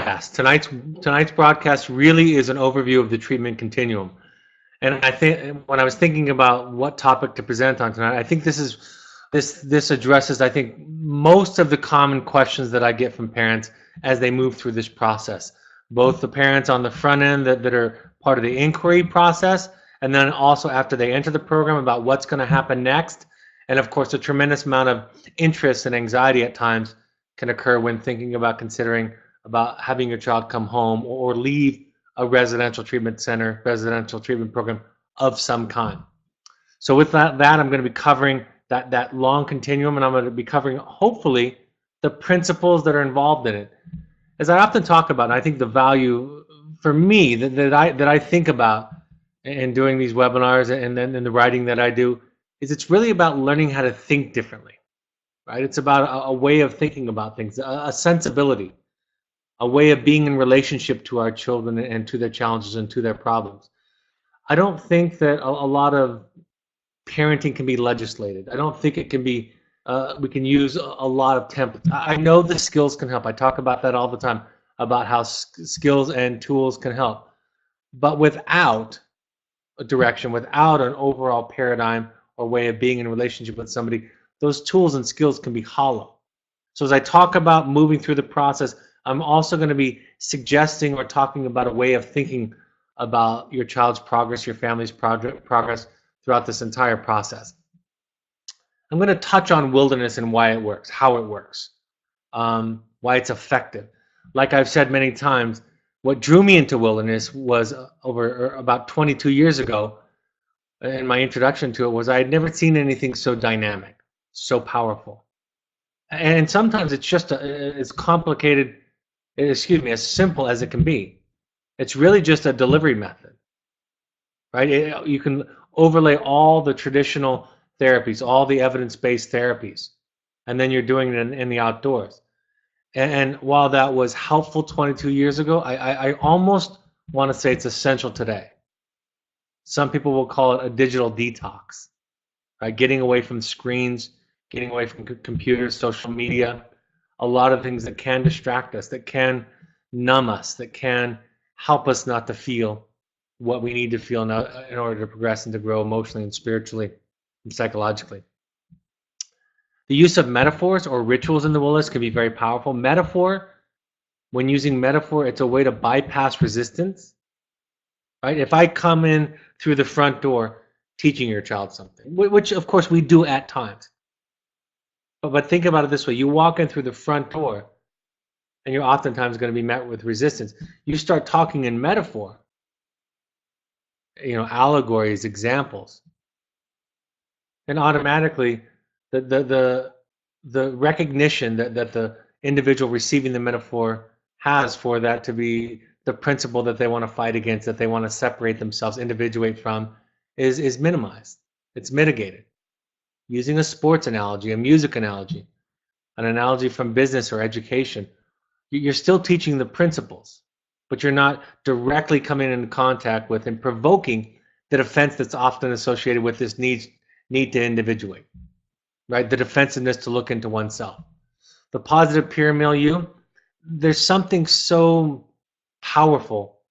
broadcast. Tonight's broadcast really is an overview of the treatment continuum. And I think when I was thinking about what topic to present on tonight, I think this addresses, I think, most of the common questions that I get from parents as they move through this process. Both the parents on the front end that are part of the inquiry process, and then also after they enter the program about what's going to happen next. And of course, a tremendous amount of interest and anxiety at times can occur when thinking about considering about having your child come home or leave a residential treatment center, residential treatment program of some kind. So with that I'm going to be covering that long continuum, and I'm going to be covering, hopefully, the principles that are involved in it. As I often talk about, and I think the value for me that I think about in doing these webinars and then in the writing that I do is it's really about learning how to think differently, right? It's about a way of thinking about things, a sensibility, a way of being in relationship to our children and to their challenges and to their problems. I don't think that a lot of parenting can be legislated. I don't think it can be, we can use a lot of templates. I know the skills can help. I talk about that all the time, about how skills and tools can help. But without a direction, without an overall paradigm or way of being in relationship with somebody, those tools and skills can be hollow. So as I talk about moving through the process, I'm also going to be suggesting or talking about a way of thinking about your child's progress, your family's progress throughout this entire process. I'm going to touch on wilderness and why it works, how it works, why it's effective. Like I've said many times, what drew me into wilderness was over about 22 years ago, and my introduction to it was I had never seen anything so dynamic, so powerful. And sometimes it's just as complicated, as simple as it can be. It's really just a delivery method, right? You can overlay all the traditional therapies, all the evidence-based therapies, and then you're doing it in the outdoors. And while that was helpful 22 years ago, I almost want to say it's essential today. Some people will call it a digital detox, right? Getting away from screens, getting away from computers, social media, a lot of things that can distract us, that can numb us, that can help us not to feel what we need to feel in order to progress and to grow emotionally and spiritually and psychologically. The use of metaphors or rituals in the wilderness can be very powerful. Metaphor, when using metaphor, it's a way to bypass resistance, right? If I come in through the front door teaching your child something, which of course we do at times, but think about it this way. You walk in through the front door and you're oftentimes going to be met with resistance. You start talking in metaphor, allegories, examples, and automatically the recognition that the individual receiving the metaphor has for that to be the principle that they want to fight against, that they want to separate themselves, individuate from, is minimized. It's mitigated. Using a sports analogy, a music analogy, an analogy from business or education, you're still teaching the principles, but you're not directly coming into contact with and provoking the defense that's often associated with this need to individuate, right? The defensiveness to look into oneself. The positive peer milieu, there's something so powerful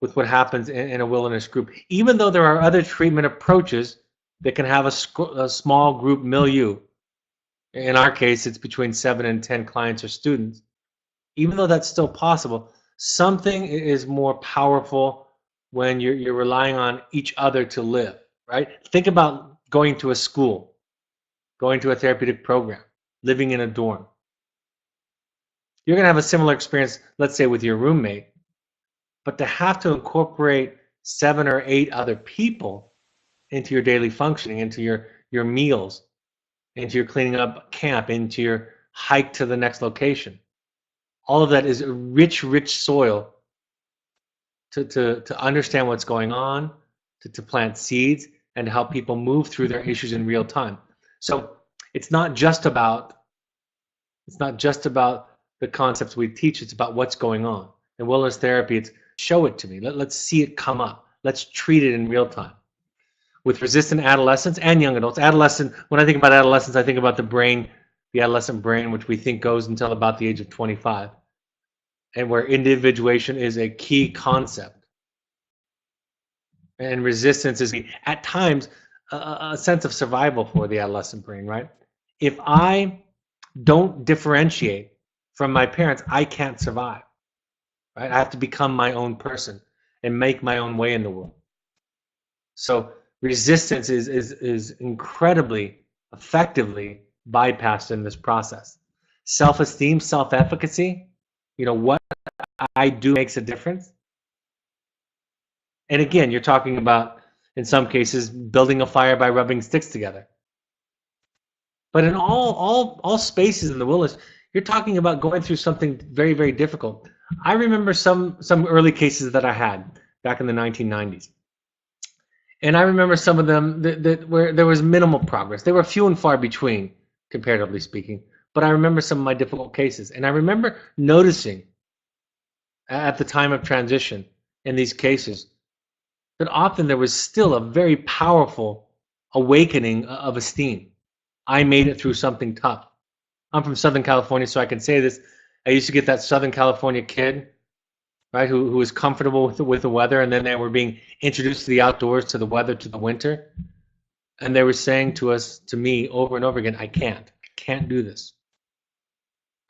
with what happens in a wilderness group. Even though there are other treatment approaches that can have a small group milieu, in our case, it's between 7 and 10 clients or students. Even though that's still possible, something is more powerful when you're relying on each other to live, right? Think about going to a school, going to a therapeutic program, living in a dorm. You're going to have a similar experience, let's say, with your roommate, but to have to incorporate 7 or 8 other people into your daily functioning, into your meals, into your cleaning up camp, into your hike to the next location. All of that is a rich soil to understand what's going on, to plant seeds, and to help people move through their issues in real time. So it's not just about the concepts we teach, it's about what's going on. In wellness therapy, it's show it to me. Let's see it come up. Let's treat it in real time. With resistant adolescents and young adults. When I think about adolescents, I think about the adolescent brain, which we think goes until about the age of 25. and where individuation is a key concept. And resistance is, at times, a sense of survival for the adolescent brain, right? If I don't differentiate from my parents, I can't survive, right? I have to become my own person and make my own way in the world. So resistance is incredibly effectively bypassed in this process. Self-esteem, self-efficacy, what I do makes a difference. And again, you're talking about, in some cases, building a fire by rubbing sticks together. But in all spaces in the wilderness, you're talking about going through something very, very difficult. I remember some early cases that I had back in the 1990s. And I remember some of them that where there was minimal progress. They were few and far between, comparatively speaking. But I remember some of my difficult cases. And I remember noticing at the time of transition in these cases that often there was still a very powerful awakening of esteem. I made it through something tough. I'm from Southern California, so I can say this. I used to get that Southern California kid, right, who was comfortable with the weather, and then they were being introduced to the outdoors, to the weather, to the winter, and they were saying to me over and over again, I can't do this.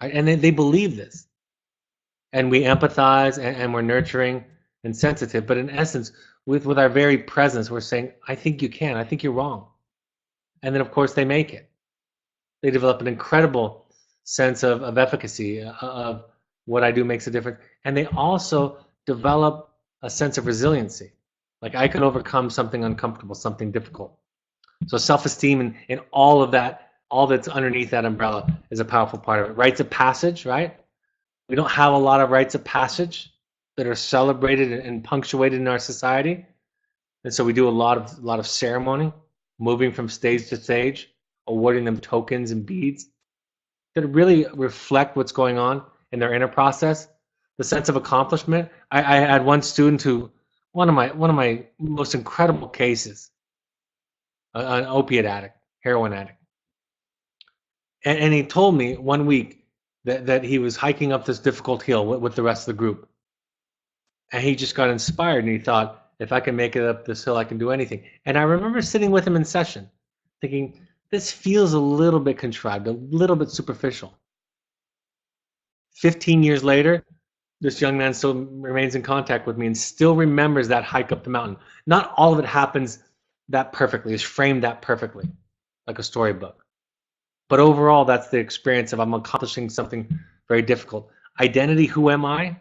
Right? And they believe this. And we empathize, and we're nurturing and sensitive, but in essence, with our very presence, we're saying, I think you can, I think you're wrong. And then, of course, they make it. They develop an incredible sense of efficacy, of what I do makes a difference. And they also develop a sense of resiliency. Like, I can overcome something uncomfortable, something difficult. So self-esteem and all of that, all that's underneath that umbrella is a powerful part of it. Rites of passage, right? We don't have a lot of rites of passage that are celebrated and punctuated in our society. And so we do a lot of ceremony, moving from stage to stage, awarding them tokens and beads that really reflect what's going on in their inner process, the sense of accomplishment. I had one student who, one of my most incredible cases, an opiate addict, heroin addict, and he told me one week that he was hiking up this difficult hill with the rest of the group, and he just got inspired, and he thought, if I can make it up this hill, I can do anything. And I remember sitting with him in session, thinking, this feels a little bit contrived, a little bit superficial. 15 years later, this young man still remains in contact with me and still remembers that hike up the mountain. Not all of it happens that perfectly, is framed that perfectly, like a storybook. But overall, that's the experience of I'm accomplishing something very difficult. Identity, who am I?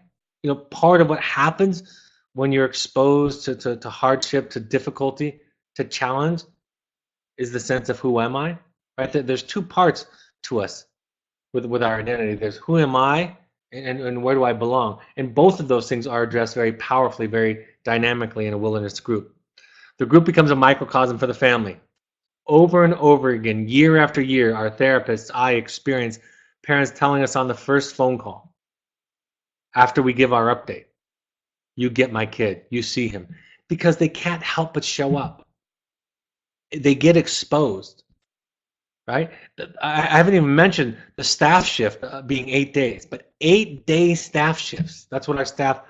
Part of what happens when you're exposed to hardship, to difficulty, to challenge, is the sense of who am I, right? There's two parts to us with our identity. There's who am I and where do I belong? And both of those things are addressed very powerfully, very dynamically in a wilderness group. The group becomes a microcosm for the family. Over and over again, year after year, our therapists, I experience parents telling us on the first phone call, after we give our update, you get my kid, you see him, because they can't help but show up. They get exposed, right? I haven't even mentioned the staff shift being 8 days, but 8-day staff shifts. That's what our staff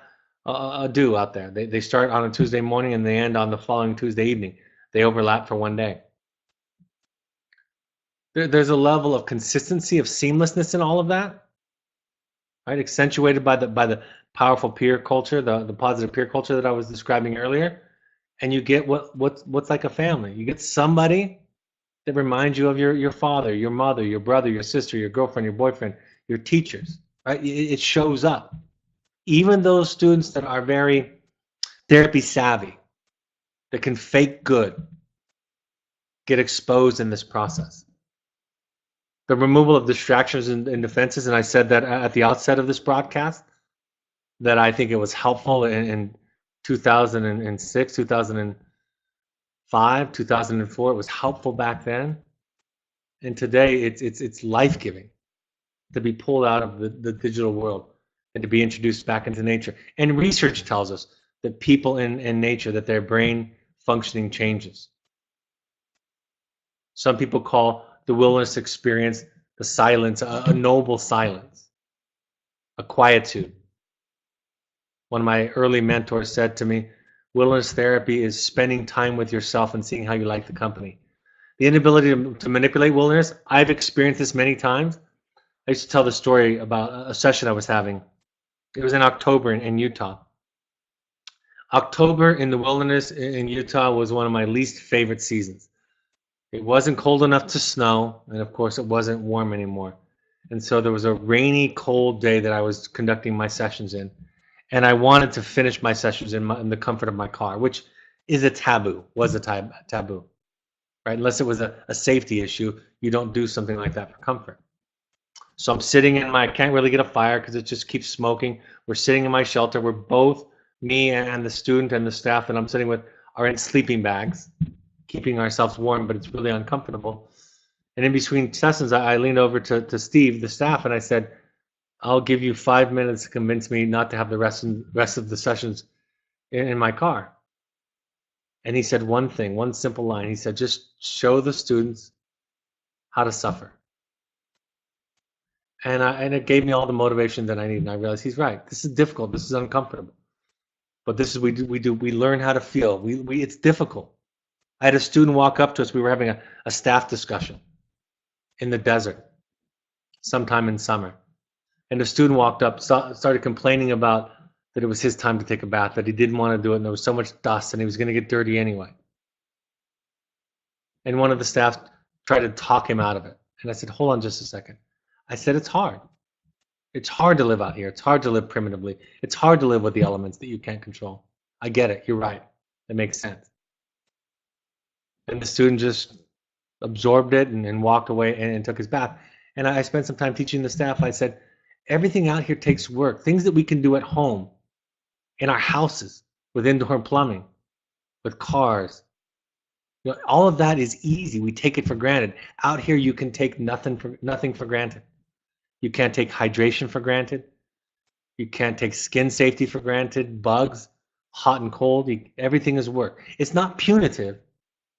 do out there. They start on a Tuesday morning and they end on the following Tuesday evening. They overlap for 1 day. There's a level of consistency, of seamlessness in all of that, right? Accentuated by the powerful peer culture, the positive peer culture that I was describing earlier. And you get what's like a family. You get somebody that reminds you of your father, your mother, your brother, your sister, your girlfriend, your boyfriend, your teachers, right? It shows up. Even those students that are very therapy savvy, that can fake good, get exposed in this process. The removal of distractions and defenses, and I said that at the outset of this broadcast, that I think it was helpful in 2006, 2005, 2004. It was helpful back then. And today it's life-giving to be pulled out of the digital world and to be introduced back into nature. And research tells us that people in nature, that their brain functioning changes. Some people call the wilderness experience the silence, a noble silence, a quietude. one of my early mentors said to me, wilderness therapy is spending time with yourself and seeing how you like the company. The inability to manipulate wilderness, I've experienced this many times. I used to tell the story about a session I was having. It was in October in Utah. October in the wilderness in Utah was one of my least favorite seasons. It wasn't cold enough to snow, and of course it wasn't warm anymore. And so there was a rainy, cold day that I was conducting my sessions in. And I wanted to finish my sessions in the comfort of my car, which is a taboo, was a taboo, right? Unless it was a safety issue, you don't do something like that for comfort. So I'm sitting in I can't really get a fire because it just keeps smoking. We're sitting in my shelter. We're both, me and the student and the staff that I'm sitting with, are in sleeping bags, keeping ourselves warm, but it's really uncomfortable. And in between sessions, I leaned over to Steve, the staff, and I said, I'll give you 5 minutes to convince me not to have the rest of the sessions in my car. And he said one thing, one simple line. He said, just show the students how to suffer. And it gave me all the motivation that I need. And I realized he's right. This is difficult. This is uncomfortable. But this is we learn how to feel. It's difficult. I had a student walk up to us. We were having a staff discussion in the desert sometime in summer. And the student walked up, started complaining about that it was his time to take a bath, that he didn't want to do it, and there was so much dust, and he was going to get dirty anyway. And one of the staff tried to talk him out of it. And I said, hold on just a second. I said, it's hard. It's hard to live out here. It's hard to live primitively. It's hard to live with the elements that you can't control. I get it. You're right. It makes sense. And the student just absorbed it and walked away and took his bath. And I spent some time teaching the staff. I said, everything out here takes work. Things that we can do at home, in our houses, with indoor plumbing, with cars. You know, all of that is easy. We take it for granted. Out here, you can take nothing for granted. You can't take hydration for granted. You can't take skin safety for granted, bugs, hot and cold. Everything is work. It's not punitive,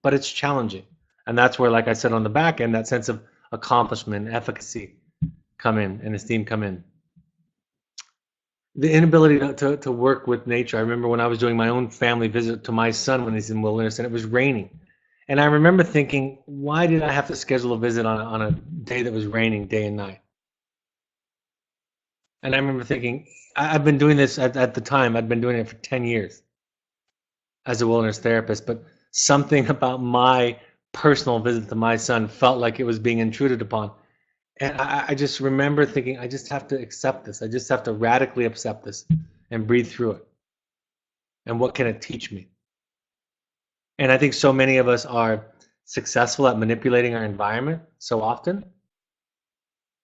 but it's challenging. And that's where, like I said on the back end, that sense of accomplishment, efficacy come in, and esteem come in. The inability to work with nature. I remember when I was doing my own family visit to my son when he's in wilderness, and it was raining. And I remember thinking, why did I have to schedule a visit on a day that was raining day and night? And I remember thinking, I've been doing this at the time, I'd been doing it for 10 years as a wilderness therapist, but something about my personal visit to my son felt like it was being intruded upon. And I just remember thinking, I just have to accept this. I just have to radically accept this and breathe through it. And what can it teach me? And I think so many of us are successful at manipulating our environment so often,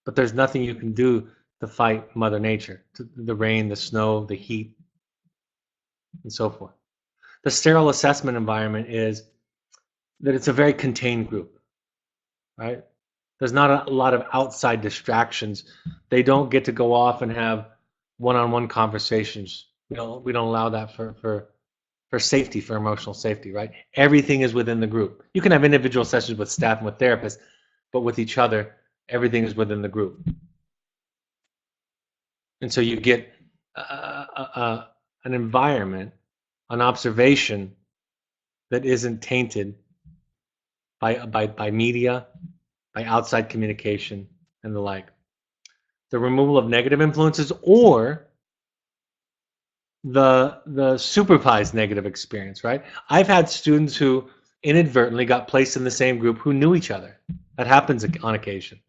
but there's nothing you can do to fight Mother Nature, the rain, the snow, the heat, and so forth. The sterile assessment environment is that it's a very contained group, right? There's not a lot of outside distractions. They don't get to go off and have one-on-one conversations. We don't allow that for safety, for emotional safety, right? Everything is within the group. You can have individual sessions with staff and with therapists, but with each other, everything is within the group. And so you get an environment, an observation that isn't tainted by media, by outside communication, and the like. The removal of negative influences or the supervised negative experience, right? I've had students who inadvertently got placed in the same group who knew each other. That happens on occasion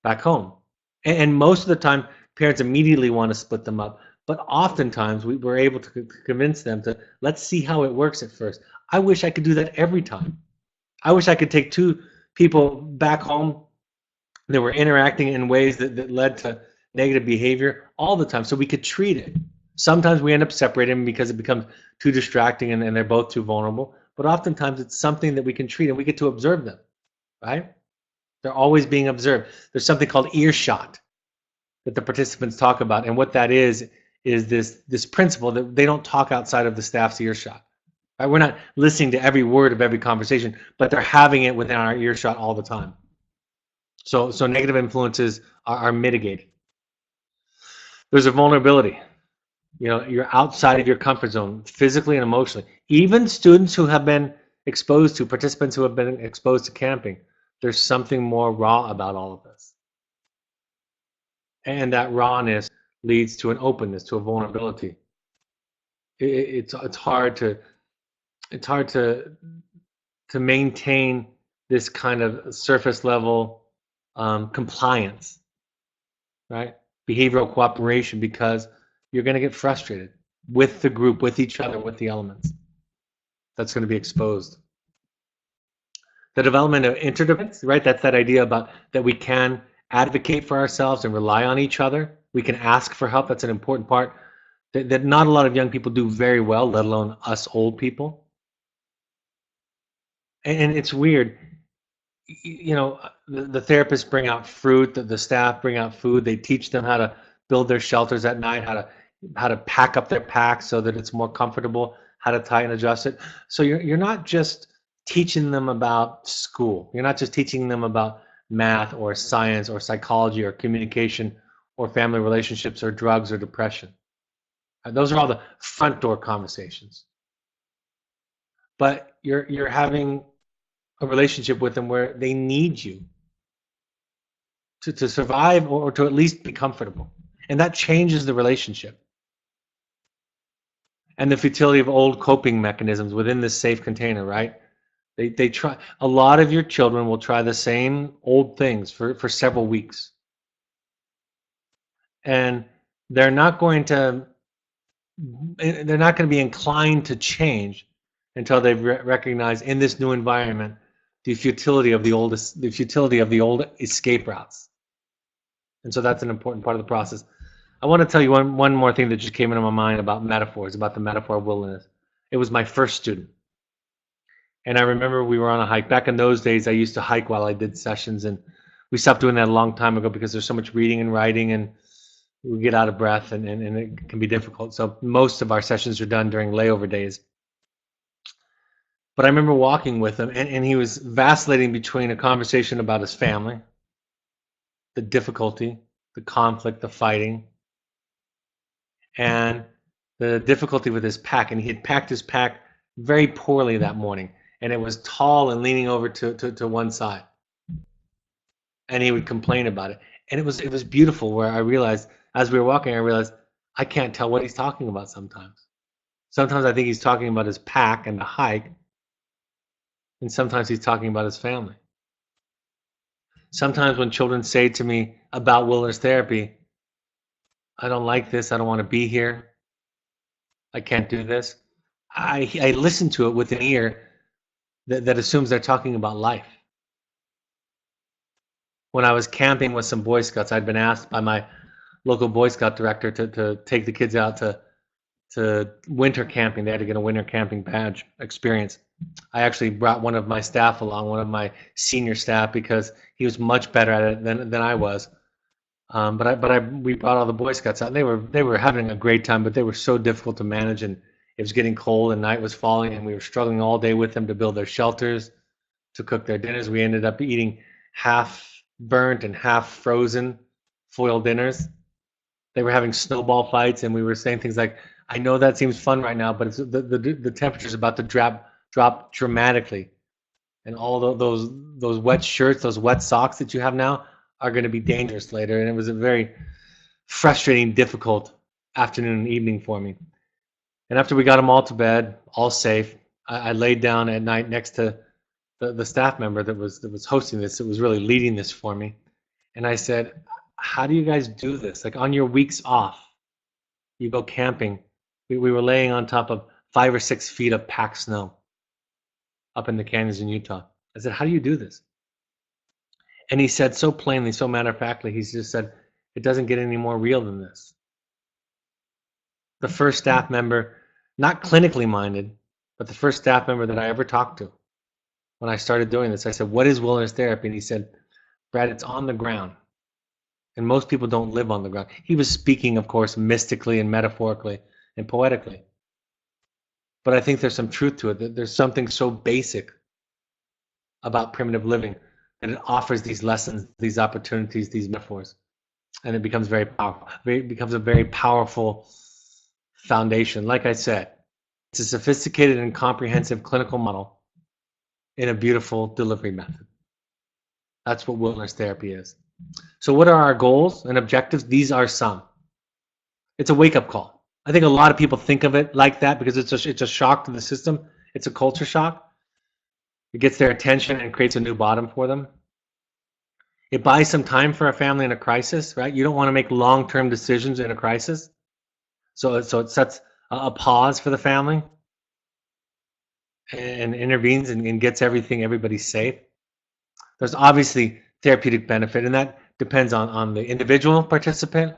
back home. And most of the time, parents immediately want to split them up. But oftentimes, we were able to convince them to, let's see how it works at first. I wish I could do that every time. I wish I could take two people back home that were interacting in ways that led to negative behavior all the time so we could treat it. Sometimes we end up separating because it becomes too distracting and they're both too vulnerable. But oftentimes it's something that we can treat and we get to observe them, right? They're always being observed. There's something called earshot that the participants talk about. And what that is this principle that they don't talk outside of the staff's earshot. Right? We're not listening to every word of every conversation, but they're having it within our earshot all the time. So negative influences are mitigated. There's a vulnerability. You're outside of your comfort zone, physically and emotionally. Even students who have been participants who have been exposed to camping, there's something more raw about all of this. And that rawness leads to an openness, to a vulnerability. It's hard to maintain this kind of surface level compliance, right? Behavioral cooperation, because you're going to get frustrated with the group, with each other, with the elements that's going to be exposed. The development of interdependence, right? That's that idea about that we can advocate for ourselves and rely on each other. We can ask for help. That's an important part that not a lot of young people do very well, let alone us old people. And it's weird. The therapists bring out fruit, the staff bring out food. They teach them how to build their shelters at night, how to pack up their packs so that it's more comfortable, how to tie and adjust it. So you're not just teaching them about school. You're not just teaching them about math or science or psychology or communication or family relationships or drugs or depression. Those are all the front door conversations. But you're having a relationship with them where they need you to survive or to at least be comfortable. And that changes the relationship. And the futility of old coping mechanisms within this safe container, right? They try, a lot of your children will try the same old things for several weeks. And they're not going to be inclined to change until they've recognized in this new environment the futility of the old escape routes. And so that's an important part of the process. I want to tell you one more thing that just came into my mind about metaphors, about the metaphor of wilderness. It was my first student. And I remember we were on a hike. Back in those days, I used to hike while I did sessions, and we stopped doing that a long time ago because there's so much reading and writing, and we get out of breath, and it can be difficult. So most of our sessions are done during layover days. But I remember walking with him, and he was vacillating between a conversation about his family, the difficulty, the conflict, the fighting, and the difficulty with his pack. And he had packed his pack very poorly that morning, and it was tall and leaning over to one side. And he would complain about it. And it was beautiful, where I realized, as we were walking, I realized I can't tell what he's talking about sometimes. Sometimes I think he's talking about his pack and the hike, and sometimes he's talking about his family. Sometimes when children say to me about wilderness therapy, I don't like this, I don't want to be here, I can't do this, I listen to it with an ear that assumes they're talking about life. When I was camping with some Boy Scouts, I'd been asked by my local Boy Scout director to take the kids out to winter camping. They had to get a winter camping badge experience. I actually brought one of my staff along, one of my senior staff, because he was much better at it than I was. We brought all the Boy Scouts out. They were having a great time, but they were so difficult to manage, and it was getting cold and night was falling, and we were struggling all day with them to build their shelters, to cook their dinners. We ended up eating half burnt and half frozen foil dinners. They were having snowball fights, and we were saying things like, I know that seems fun right now, but the temperature's about to drop dramatically, and all those wet shirts, those wet socks that you have now are going to be dangerous later. And it was a very frustrating, difficult afternoon and evening for me. And after we got them all to bed, all safe, I laid down at night next to the staff member that was hosting this, that was really leading this for me. And I said, how do you guys do this? Like, on your weeks off, you go camping. We were laying on top of 5 or 6 feet of packed snow up in the canyons in Utah. I said, how do you do this? And he said so plainly, so matter-of-factly, he just said, it doesn't get any more real than this. The first staff member, not clinically minded, but the first staff member that I ever talked to when I started doing this, I said, what is wilderness therapy? And he said, Brad, it's on the ground. And most people don't live on the ground. He was speaking, of course, mystically and metaphorically and poetically. But I think there's some truth to it. That there's something so basic about primitive living, and it offers these lessons, these opportunities, these metaphors. And it becomes very powerful. It becomes a very powerful foundation. Like I said, it's a sophisticated and comprehensive clinical model in a beautiful delivery method. That's what wilderness therapy is. So what are our goals and objectives? These are some. It's a wake-up call. I think a lot of people think of it like that because it's a shock to the system. It's a culture shock. It gets their attention and creates a new bottom for them. It buys some time for a family in a crisis, right? You don't want to make long-term decisions in a crisis. So it sets a pause for the family and intervenes and gets everybody safe. There's obviously therapeutic benefit, and that depends on the individual participant,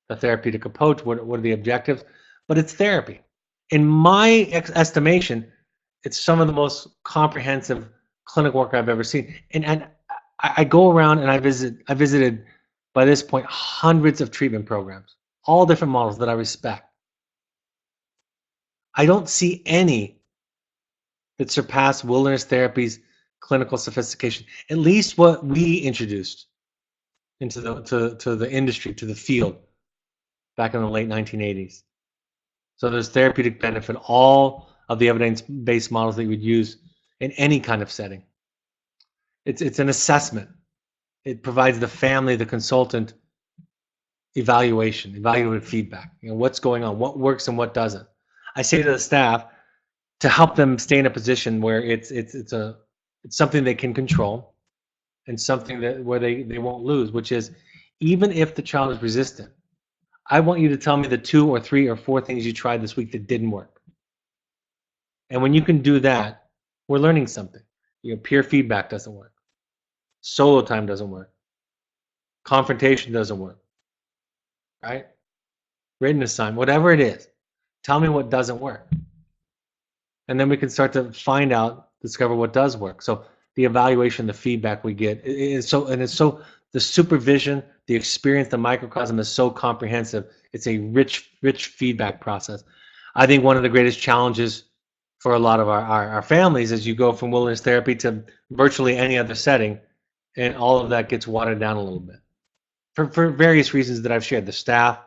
the therapeutic approach, what are the objectives, but it's therapy. In my estimation, it's some of the most comprehensive clinical work I've ever seen. And I go around and I visited, by this point, hundreds of treatment programs, all different models that I respect. I don't see any that surpass wilderness therapy's clinical sophistication, at least what we introduced into the industry, to the field, back in the late 1980s. So there's therapeutic benefit, all of the evidence-based models that you would use in any kind of setting. It's an assessment. It provides the family, the consultant, evaluative feedback. You know, what's going on, what works and what doesn't. I say to the staff to help them stay in a position where it's something they can control and something where they won't lose, which is, even if the child is resistant, I want you to tell me the 2 or 3 or 4 things you tried this week that didn't work. And when you can do that, we're learning something. You know, peer feedback doesn't work. Solo time doesn't work. Confrontation doesn't work. Right? Written assignment, whatever it is, tell me what doesn't work. And then we can start to discover what does work. So the evaluation, the feedback we get is the supervision, the experience, the microcosm is so comprehensive. It's a rich feedback process. I think one of the greatest challenges for a lot of our families is you go from wilderness therapy to virtually any other setting, and all of that gets watered down a little bit. For various reasons that I've shared, the staff,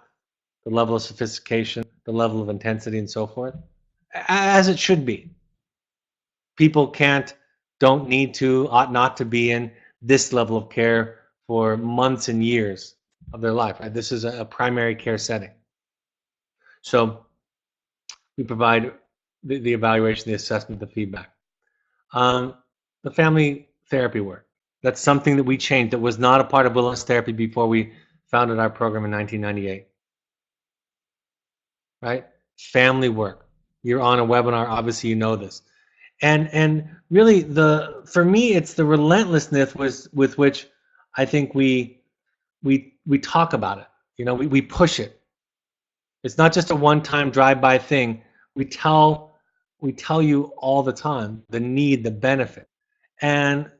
the level of sophistication, the level of intensity, and so forth, as it should be. People don't need to, ought not to be in this level of care for months and years of their life. Right? This is a primary care setting. So we provide the evaluation, the assessment, the feedback. The family therapy work. That's something that we changed. That was not a part of wilderness therapy before we founded our program in 1998. Right? Family work. You're on a webinar, obviously you know this. And really, for me, it's the relentlessness with which I think we talk about it. You know, we push it. It's not just a one-time drive-by thing. We tell you all the time the need, the benefit. And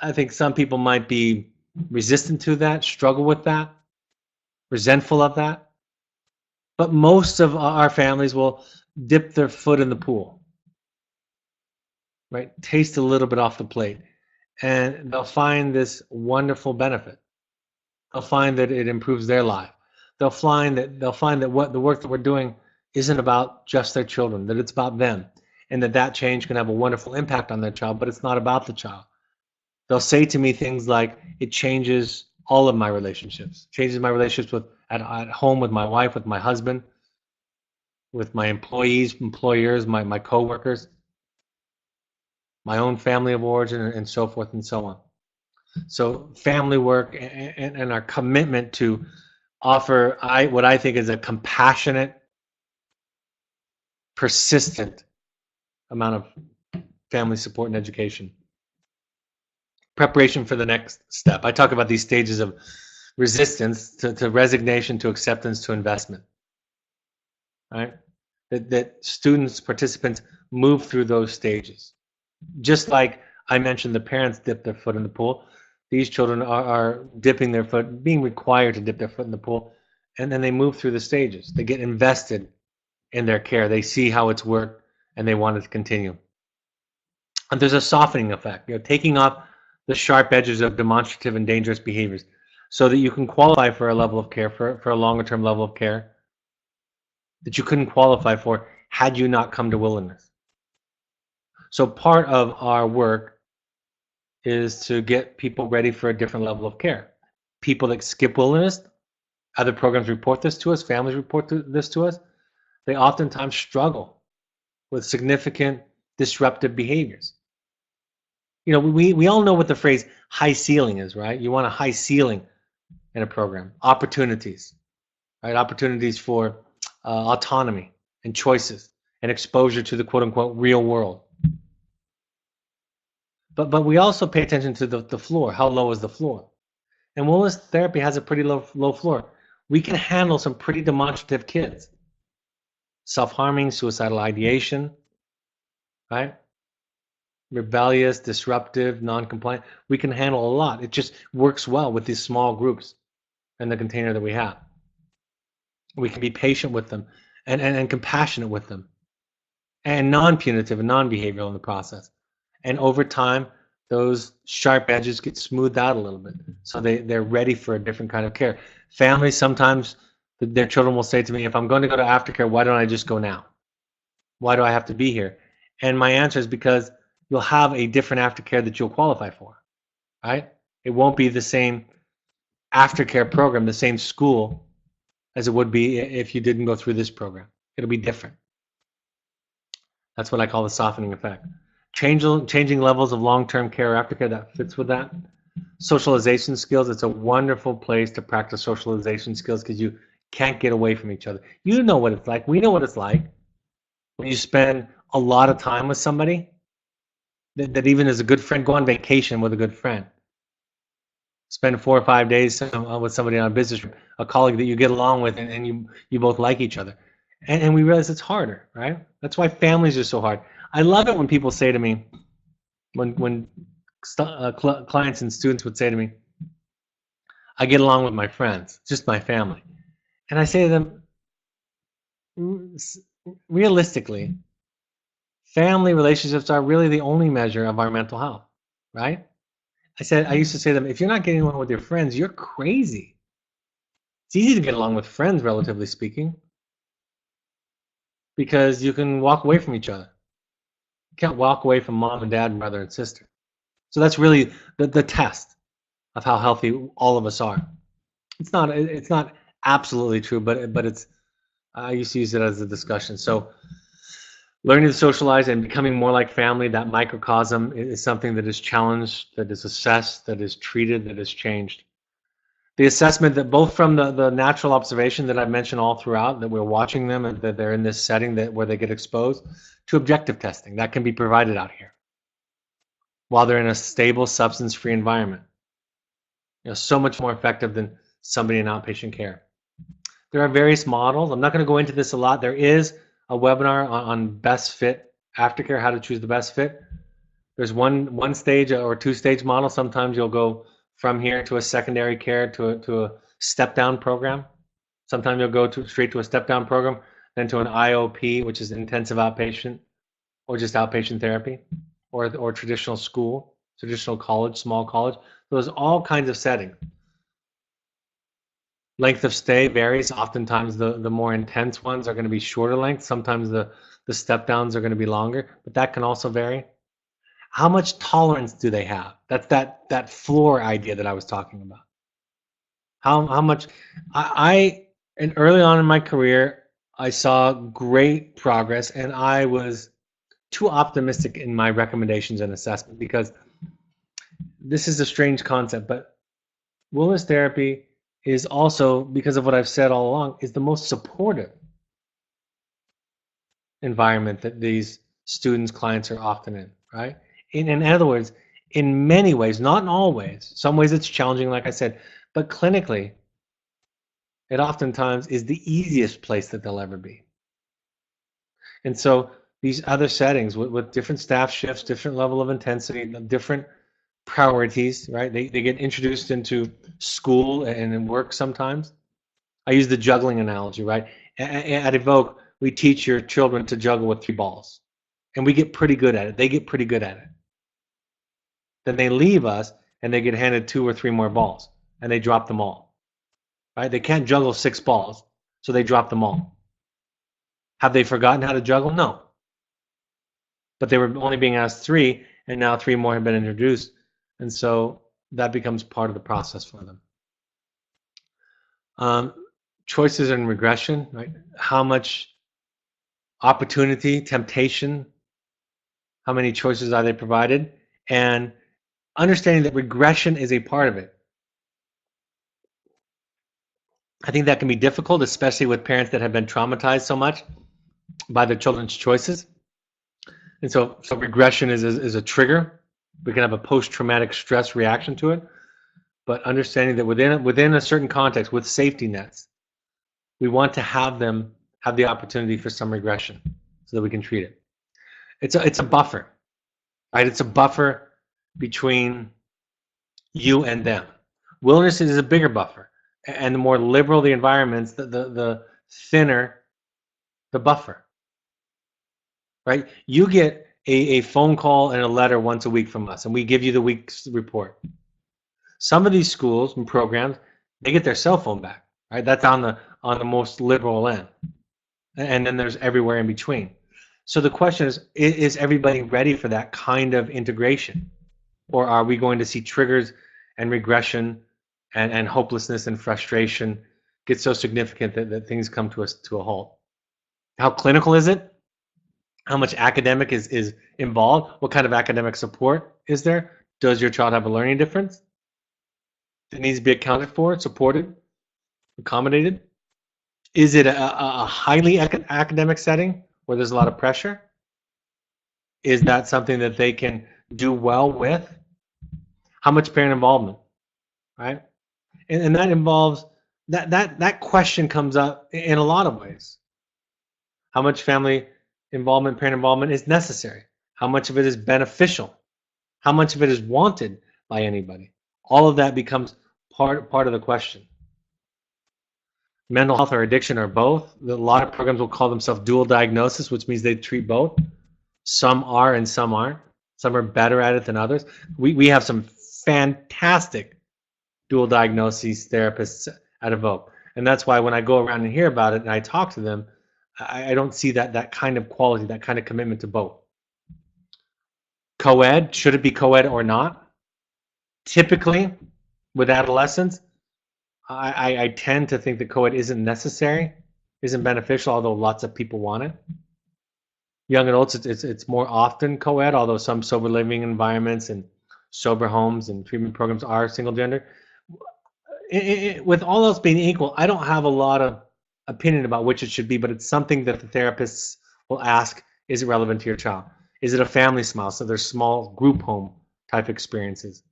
I think some people might be resistant to that, struggle with that, resentful of that. But most of our families will dip their foot in the pool, right? Taste a little bit off the plate, and they'll find this wonderful benefit. They'll find that it improves their life. They'll find that what the work that we're doing isn't about just their children, that it's about them, and that change can have a wonderful impact on their child, but it's not about the child. They'll say to me things like, it changes all of my relationships, changes my relationships at home with my wife, with my husband, with my employees, employers, my coworkers, my own family of origin, and so forth and so on. So family work and our commitment to offer what I think is a compassionate, persistent amount of family support and education. Preparation for the next step. I talk about these stages of resistance to resignation, to acceptance, to investment. Right? That students, participants move through those stages. Just like I mentioned, the parents dip their foot in the pool. These children are dipping their foot, being required to dip their foot in the pool, and then they move through the stages. They get invested in their care. They see how it's worked, and they want it to continue. And there's a softening effect, taking off the sharp edges of demonstrative and dangerous behaviors so that you can qualify for a level of care, for a longer-term level of care, that you couldn't qualify for had you not come to Wilderness. So part of our work is to get people ready for a different level of care. People that skip Wilderness, other programs report this to us, families report this to us, they oftentimes struggle with significant disruptive behaviors. You know, we all know what the phrase high ceiling is, right? You want a high ceiling in a program. Opportunities, right? Opportunities for autonomy and choices and exposure to the quote unquote real world. But we also pay attention to the floor. How low is the floor? And wellness therapy has a pretty low floor. We can handle some pretty demonstrative kids. Self-harming, suicidal ideation, right? Rebellious, disruptive, non-compliant. We can handle a lot. It just works well with these small groups and the container that we have. We can be patient with them and compassionate with them and non-punitive and non-behavioral in the process. And over time, those sharp edges get smoothed out a little bit. So they're ready for a different kind of care. Families, sometimes their children will say to me, if I'm going to go to aftercare, why don't I just go now? Why do I have to be here? And my answer is because you'll have a different aftercare that you'll qualify for, right? It won't be the same aftercare program, the same school as it would be if you didn't go through this program. It'll be different. That's what I call the softening effect. Changing levels of long-term care or aftercare, that fits with that. Socialization skills, it's a wonderful place to practice socialization skills because you can't get away from each other. You know what it's like. We know what it's like when you spend a lot of time with somebody that even as a good friend, go on vacation with a good friend. Spend 4 or 5 days with somebody on a business trip, a colleague that you get along with, and you both like each other. And we realize it's harder, right? That's why families are so hard. I love it when people say to me, when clients and students would say to me, I get along with my friends, just my family. And I say to them, realistically, family relationships are really the only measure of our mental health, right? I used to say to them, if you're not getting along with your friends, you're crazy. It's easy to get along with friends, relatively speaking, because you can walk away from each other. You can't walk away from mom and dad, brother and sister. So that's really the test of how healthy all of us are. It's not absolutely true, but it's I used to use it as a discussion. So learning to socialize and becoming more like family, that microcosm is something that is challenged, that is assessed, that is treated, that is changed. The assessment that both from the natural observation that I've mentioned all throughout, that we're watching them and that they're in this setting where they get exposed, to objective testing that can be provided out here while they're in a stable, substance-free environment. You know, so much more effective than somebody in outpatient care. There are various models. I'm not going to go into this a lot. There is a webinar on best fit aftercare, how to choose the best fit. There's one stage or two-stage model. Sometimes you'll go from here to a secondary care to a step-down program. Sometimes you'll go straight to a step-down program, then to an IOP, which is intensive outpatient, or just outpatient therapy, or traditional school, traditional college, small college. So there's all kinds of settings. Length of stay varies. Oftentimes the more intense ones are going to be shorter length. Sometimes the step downs are going to be longer, but that can also vary. How much tolerance do they have? That's that floor idea that I was talking about. How much and early on in my career, I saw great progress, and I was too optimistic in my recommendations and assessment because this is a strange concept, but wellness therapy is also, because of what I've said all along, is the most supportive environment that these students, clients are often in, right? In other words, in many ways, not in all ways, some ways it's challenging, like I said, but clinically, it oftentimes is the easiest place that they'll ever be. And so these other settings with different staff shifts, different level of intensity, different priorities, right? They get introduced into school and in work sometimes. I use the juggling analogy, right? At VOC, we teach your children to juggle with 3 balls, and we get pretty good at it. They get pretty good at it. Then they leave us, and they get handed 2 or 3 more balls, and they drop them all, right? They can't juggle 6 balls, so they drop them all. Have they forgotten how to juggle? No. But they were only being asked 3, and now 3 more have been introduced. And so that becomes part of the process for them. Choices and regression, right? How much opportunity, temptation, how many choices are they provided? And understanding that regression is a part of it. I think that can be difficult, especially with parents that have been traumatized so much by their children's choices. And so regression is a trigger. We can have a post-traumatic stress reaction to it. But understanding that within a certain context, with safety nets, we want to have them have the opportunity for some regression so that we can treat it. It's a buffer, right? It's a buffer between you and them. Wilderness is a bigger buffer, and the more liberal the environments, the thinner the buffer, right? You get a phone call and a letter once a week from us, and we give you the week's report. Some of these schools and programs, they get their cell phone back, right? That's on the most liberal end, and then there's everywhere in between. So the question is everybody ready for that kind of integration, or are we going to see triggers and regression and hopelessness and frustration get so significant that things come to us to a halt? How clinical is it? How much academic is involved? What kind of academic support is there? Does your child have a learning difference that needs to be accounted for, supported, accommodated? Is it a highly academic setting where there's a lot of pressure? Is that something that they can do well with? How much parent involvement, right? And that involves, that question comes up in a lot of ways. How much family involvement, parent involvement is necessary? How much of it is beneficial? How much of it is wanted by anybody? All of that becomes part of the question. Mental health or addiction or both. A lot of programs will call themselves dual diagnosis, which means they treat both. Some are and some aren't. Some are better at it than others. We have some fantastic dual diagnoses therapists at VOC. And that's why when I go around and hear about it and I talk to them, I don't see that kind of quality, that kind of commitment to both. Co-ed, should it be co-ed or not? Typically, with adolescents, I tend to think that co-ed isn't necessary, isn't beneficial, although lots of people want it. Young adults, it's more often co-ed, although some sober living environments and sober homes and treatment programs are single gender. With all else being equal, I don't have a lot of opinion about which it should be, but it's something that the therapists will ask, is it relevant to your child? Is it a family smile, so there's small group home type experiences?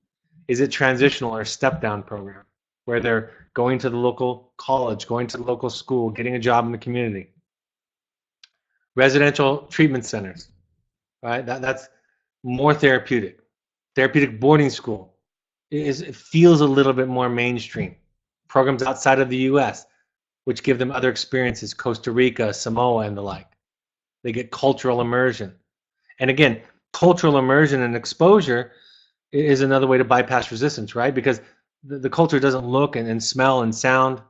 Is it transitional or step down program where they're going to the local college, going to the local school, getting a job in the community? Residential treatment centers, right? That's more therapeutic. Therapeutic boarding school it feels a little bit more mainstream. Programs outside of the U.S., which give them other experiences, Costa Rica, Samoa, and the like. They get cultural immersion. And again, cultural immersion and exposure is another way to bypass resistance, right? Because the culture doesn't look and smell and sound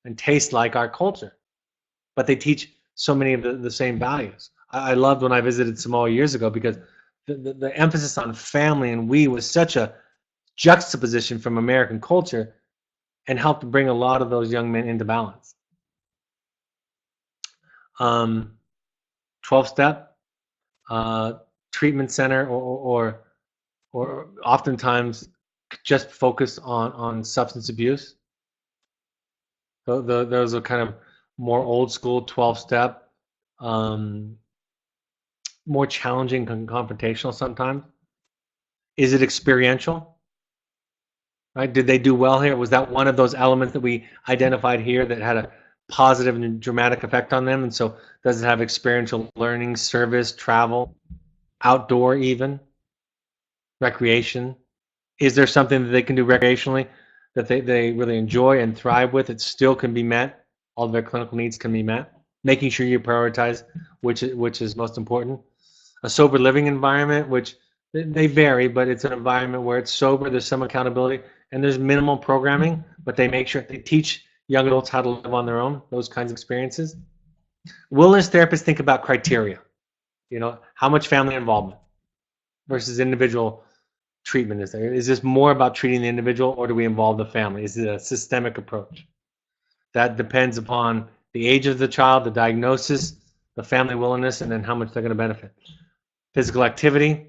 and taste like our culture, but they teach so many of the same values. I loved when I visited Samoa years ago because the emphasis on family and we was such a juxtaposition from American culture and helped bring a lot of those young men into balance. 12-step treatment center or oftentimes just focus on substance abuse. So those are kind of more old school 12-step, more challenging and confrontational sometimes. Is it experiential? Right? Did they do well here? Was that one of those elements that we identified here that had a positive and dramatic effect on them? And so does it have experiential learning, service, travel, outdoor even, recreation? Is there something that they can do recreationally that they really enjoy and thrive with? It still can be met. All of their clinical needs can be met. Making sure you prioritize which is most important. A sober living environment, which they vary, but it's an environment where it's sober, there's some accountability, and there's minimal programming, but they make sure they teach young adults how to live on their own, those kinds of experiences. Wellness therapists think about criteria. How much family involvement versus individual treatment is there? Is this more about treating the individual, or do we involve the family? Is it a systemic approach? That depends upon the age of the child, the diagnosis, the family willingness, and then how much they're going to benefit. Physical activity.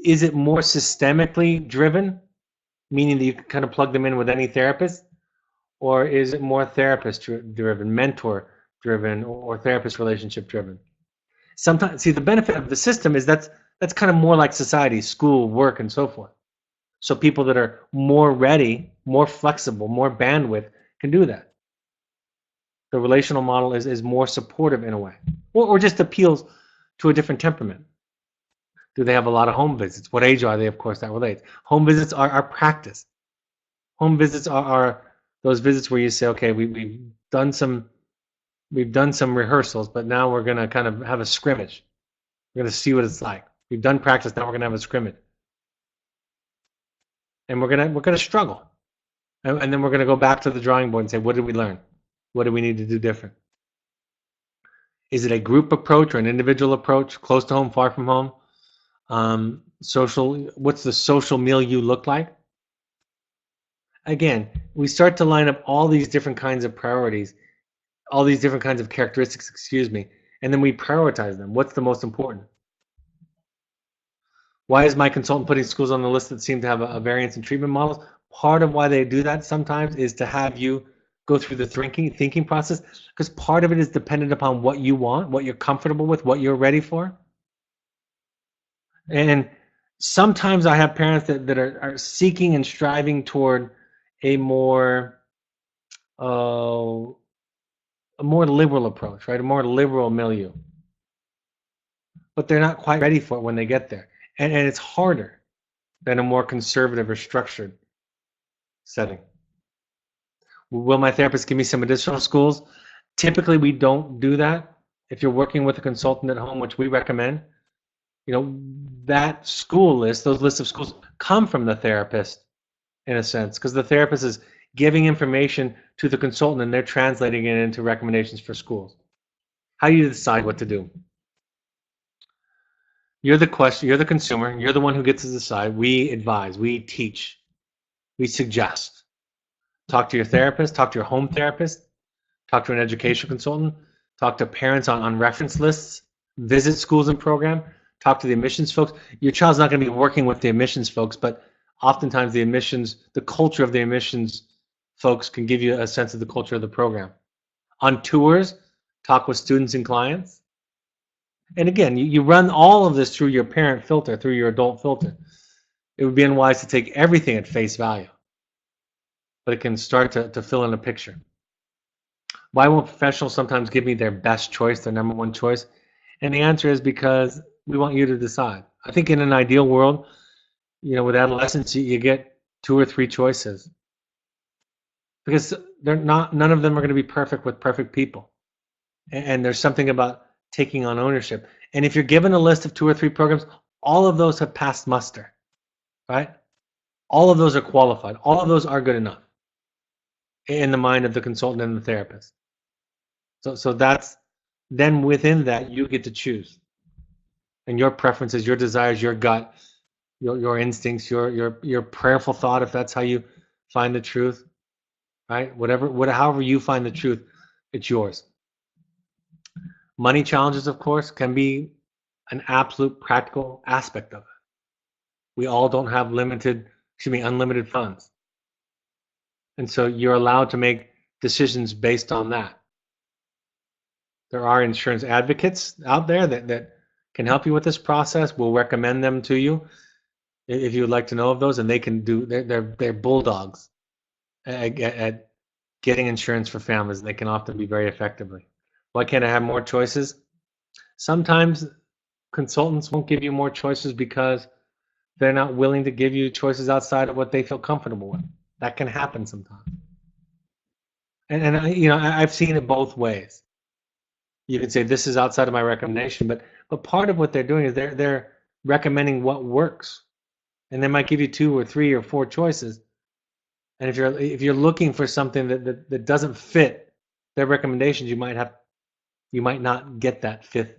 Is it more systemically driven, meaning that you can kind of plug them in with any therapist? Or is it more therapist driven, mentor driven, or therapist relationship driven? Sometimes, see, the benefit of the system is that's kind of more like society, school, work, and so forth. So people that are more ready, more flexible, more bandwidth can do that. The relational model is more supportive in a way, or just appeals to a different temperament. Do they have a lot of home visits? What age are they? Of course, that relates. Home visits are practice. Home visits are those visits where you say, okay, we've done some rehearsals, but now we're going to kind of have a scrimmage. We're going to see what it's like. We've done practice, now we're going to have a scrimmage. And we're going to struggle. And then we're going to go back to the drawing board and say, what did we learn? What do we need to do different? Is it a group approach or an individual approach? Close to home, far from home? What's the social milieu look like? Again, we start to line up all these different kinds of priorities, all these different kinds of characteristics, and then we prioritize them. What's the most important? Why is my consultant putting schools on the list that seem to have a variance in treatment models? Part of why they do that sometimes is to have you go through the thinking process, because part of it is dependent upon what you want, what you're comfortable with, what you're ready for. And sometimes I have parents that are seeking and striving toward a more liberal approach, right? A more liberal milieu. But they're not quite ready for it when they get there. And it's harder than a more conservative or structured setting. Will my therapist give me some additional schools? Typically, we don't do that. If you're working with a consultant at home, which we recommend, that school list, those lists of schools come from the therapist in a sense, because the therapist is giving information to the consultant and they're translating it into recommendations for schools. How do you decide what to do? You're the consumer, you're the one who gets to decide. We advise, we teach, we suggest. Talk to your therapist, talk to your home therapist, talk to an education consultant, talk to parents on reference lists, visit schools and program, talk to the admissions folks. Your child's not going to be working with the admissions folks, but oftentimes the culture of the admissions folks can give you a sense of the culture of the program. On tours, talk with students and clients. And again, you run all of this through your parent filter, through your adult filter. It would be unwise to take everything at face value, but it can start to fill in a picture. Why won't professionals sometimes give me their best choice, their number one choice? And the answer is because we want you to decide. I think in an ideal world, with adolescents, you get 2 or 3 choices, because none of them are going to be perfect with perfect people. And there's something about taking on ownership. And if you're given a list of 2 or 3 programs, all of those have passed muster, right? All of those are qualified. All of those are good enough in the mind of the consultant and the therapist. So that's, then within that, you get to choose. And your preferences, your desires, your gut, your instincts, your prayerful thought, if that's how you find the truth, right? However you find the truth, it's yours. Money challenges, of course, can be an absolute practical aspect of it. We all don't have unlimited funds. And so you're allowed to make decisions based on that. There are insurance advocates out there that can help you with this process. We'll recommend them to you if you would like to know of those, and they can they're bulldogs at getting insurance for families. They can often be very effectively. Why can't I have more choices? Sometimes consultants won't give you more choices because they're not willing to give you choices outside of what they feel comfortable with. That can happen sometimes. And I've seen it both ways. You could say this is outside of my recommendation, but part of what they're doing is they're recommending what works, and they might give you 2 or 3 or 4 choices. And if you're looking for something that doesn't fit their recommendations, you might not get that fifth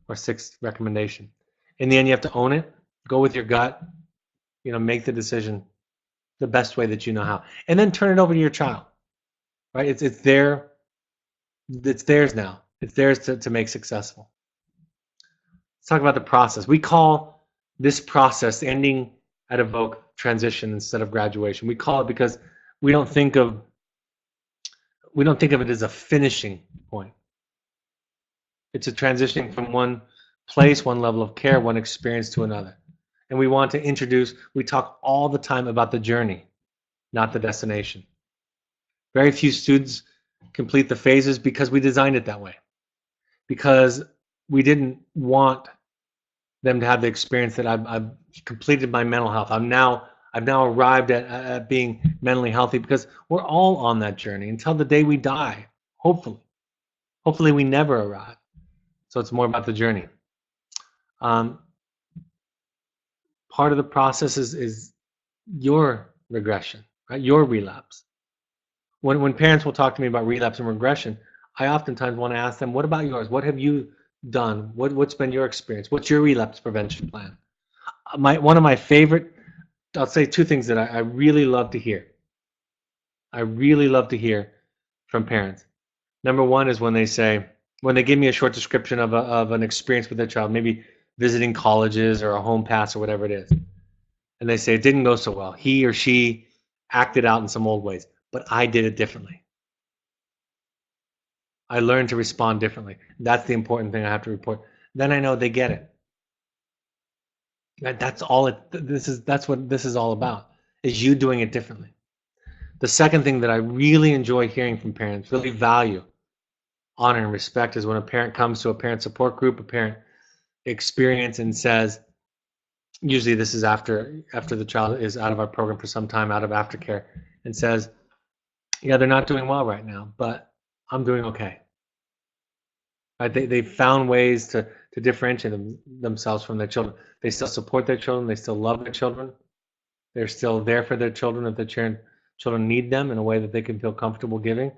or sixth recommendation. In the end, you have to own it, go with your gut, make the decision the best way that you know how, and then turn it over to your child, right? It's theirs now. It's theirs to make successful. Let's talk about the process. We call this process ending at a VOC transition instead of graduation. We call it because we don't think of it as a finishing point. It's a transitioning from one place, one level of care, one experience to another. And we talk all the time about the journey, not the destination. Very few students complete the phases because we designed it that way. Because we didn't want them to have the experience that I've completed my mental health. I've now arrived at being mentally healthy, because we're all on that journey until the day we die. Hopefully we never arrive. So it's more about the journey. Part of the process is your regression, right? Your relapse. When parents will talk to me about relapse and regression, I oftentimes want to ask them, what about yours? What have you done? What's been your experience? What's your relapse prevention plan? One of my favorite, I'll say two things that I really love to hear. I really love to hear from parents. Number one is when they give me a short description of an experience with their child, maybe visiting colleges or a home pass or whatever it is. And they say, it didn't go so well. He or she acted out in some old ways, but I did it differently. I learned to respond differently. That's the important thing I have to report. Then I know they get it. That's what this is all about, is you doing it differently. The second thing that I really enjoy hearing from parents, really value, honor, and respect, is when a parent comes to a parent support group, a parent experience, and says, usually this is after the child is out of our program for some time, out of aftercare, and says, yeah, they're not doing well right now, but I'm doing okay. Right? They've found ways to differentiate themselves from their children. They still support their children. They still love their children. They're still there for their children if their children need them in a way that they can feel comfortable giving.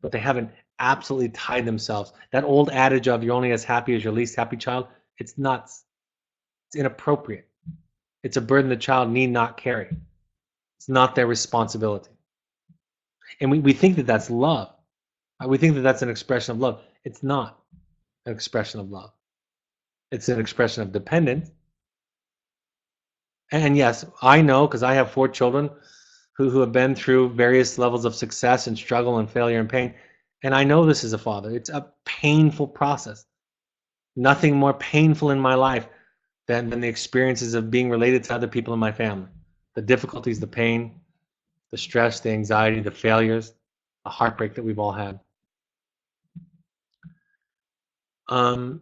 But they haven't absolutely tied themselves. That old adage of you're only as happy as your least happy child, it's nuts. It's inappropriate. It's a burden the child need not carry. It's not their responsibility. And we think that that's love. We think that that's an expression of love. It's not an expression of love. It's an expression of dependence. And yes, I know, because I have 4 children who have been through various levels of success and struggle and failure and pain. And I know this as a father. It's a painful process. Nothing more painful in my life than the experiences of being related to other people in my family. The difficulties, the pain, the stress, the anxiety, the failures, the heartbreak that we've all had.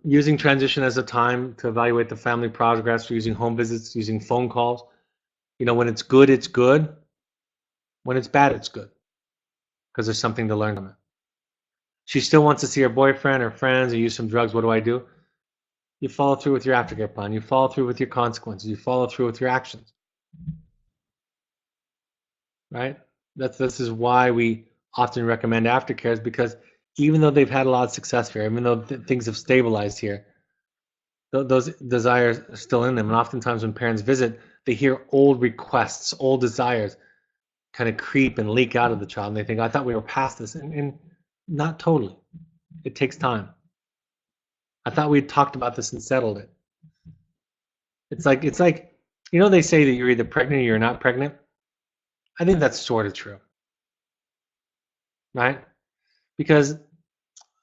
Using transition as a time to evaluate the family progress, using home visits, using phone calls. When it's good, it's good. When it's bad, it's good, because there's something to learn from it. She still wants to see her boyfriend or friends or use some drugs. What do? You follow through with your aftercare plan. You follow through with your consequences. You follow through with your actions. Right? This is why we often recommend aftercare, is because even though they've had a lot of success here, even though things have stabilized here, those desires are still in them. And oftentimes when parents visit, they hear old requests, old desires kind of creep and leak out of the child. And they think, I thought we were past this. And not totally. It takes time. I thought we had talked about this and settled it. It's like, they say that you're either pregnant or you're not pregnant. I think that's sort of true. Right? Because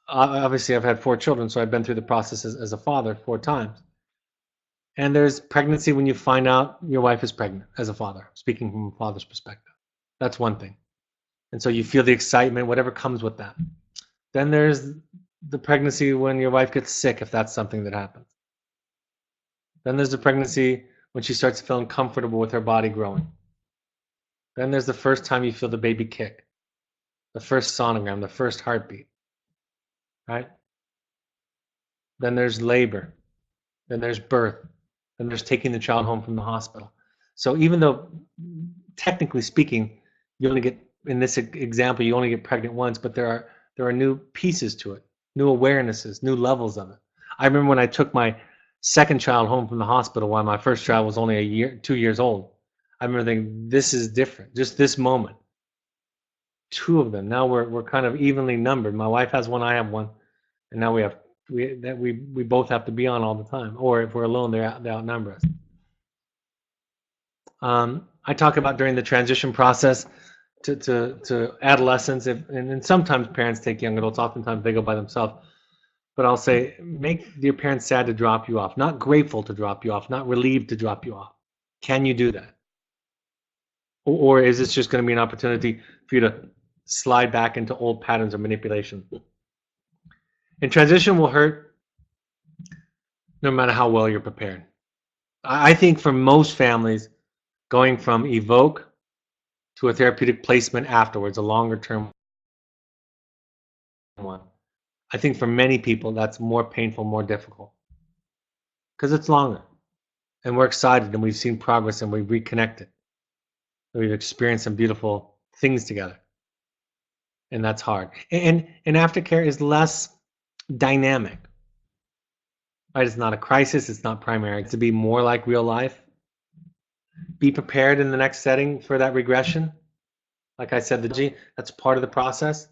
obviously I've had 4 children, so I've been through the process as a father 4 times. And there's pregnancy when you find out your wife is pregnant as a father, speaking from a father's perspective. That's one thing. And so you feel the excitement, whatever comes with that. Then there's the pregnancy when your wife gets sick, if that's something that happens. Then there's the pregnancy when she starts feeling comfortable with her body growing. Then there's the first time you feel the baby kick, the first sonogram, the first heartbeat, right? Then there's labor. Then there's birth. Then there's taking the child home from the hospital. So even though, technically speaking, you only get, in this example, you only get pregnant once, but there There are new pieces to it, new awarenesses, new levels of it. I remember when I took my second child home from the hospital while my first child was only 2 years old. I remember thinking, this is different. Just this moment. Two of them. Now we're kind of evenly numbered. My wife has one, I have one, and now we both have to be on all the time. Or if we're alone, they outnumber us. I talk about during the transition process to adolescence, and sometimes parents take young adults. Oftentimes they go by themselves. But I'll say, make your parents sad to drop you off, not grateful to drop you off, not relieved to drop you off. Can you do that? Or is this just going to be an opportunity for you to slide back into old patterns of manipulation? And transition will hurt no matter how well you're prepared. I think for most families, going from evoke to a therapeutic placement afterwards, a longer term one, I think for many people that's more painful, more difficult, because it's longer. And we're excited and we've seen progress and we've reconnected. We've experienced some beautiful things together. And that's hard. And aftercare is less dynamic. Right? It's not a crisis, it's not primary. It's to be more like real life. Be prepared in the next setting for that regression. Like I said, that's part of the process.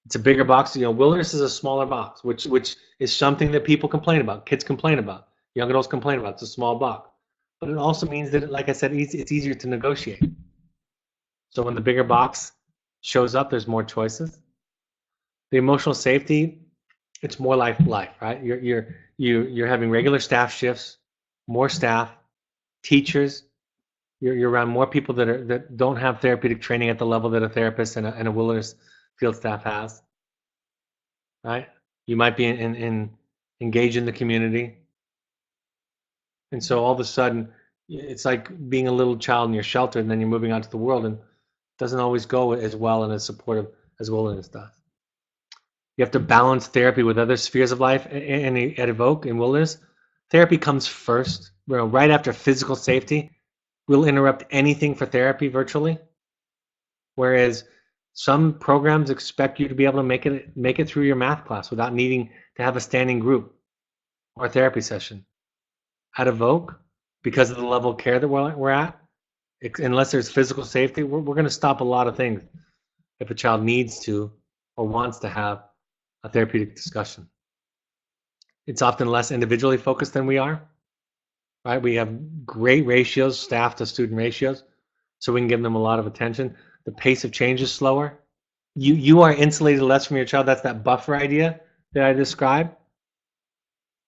It's a bigger box. Wilderness is a smaller box, which is something that people complain about. Kids complain about. Young adults complain about. It's a small box. But it also means that, like I said, it's easier to negotiate. So when the bigger box shows up, there's more choices. The emotional safety, it's more life, right? You're having regular staff shifts, more staff, teachers. You're around more people that don't have therapeutic training at the level that a therapist and a wilderness field staff has. Right? You might be engaged in the community. And so all of a sudden, it's like being a little child in your shelter, and then you're moving out to the world, and it doesn't always go as well and as supportive as wilderness does. You have to balance therapy with other spheres of life. And at Evoke in wilderness, therapy comes first. Right after physical safety, we'll interrupt anything for therapy virtually. Whereas some programs expect you to be able to make it through your math class without needing to have a standing group or a therapy session. At Evoke, because of the level of care that we're at, unless there's physical safety, we're going to stop a lot of things if a child needs to or wants to have a therapeutic discussion. It's often less individually focused than we are, right? We have great ratios, staff to student ratios, so we can give them a lot of attention. The pace of change is slower. You are insulated less from your child. That's that buffer idea that I described.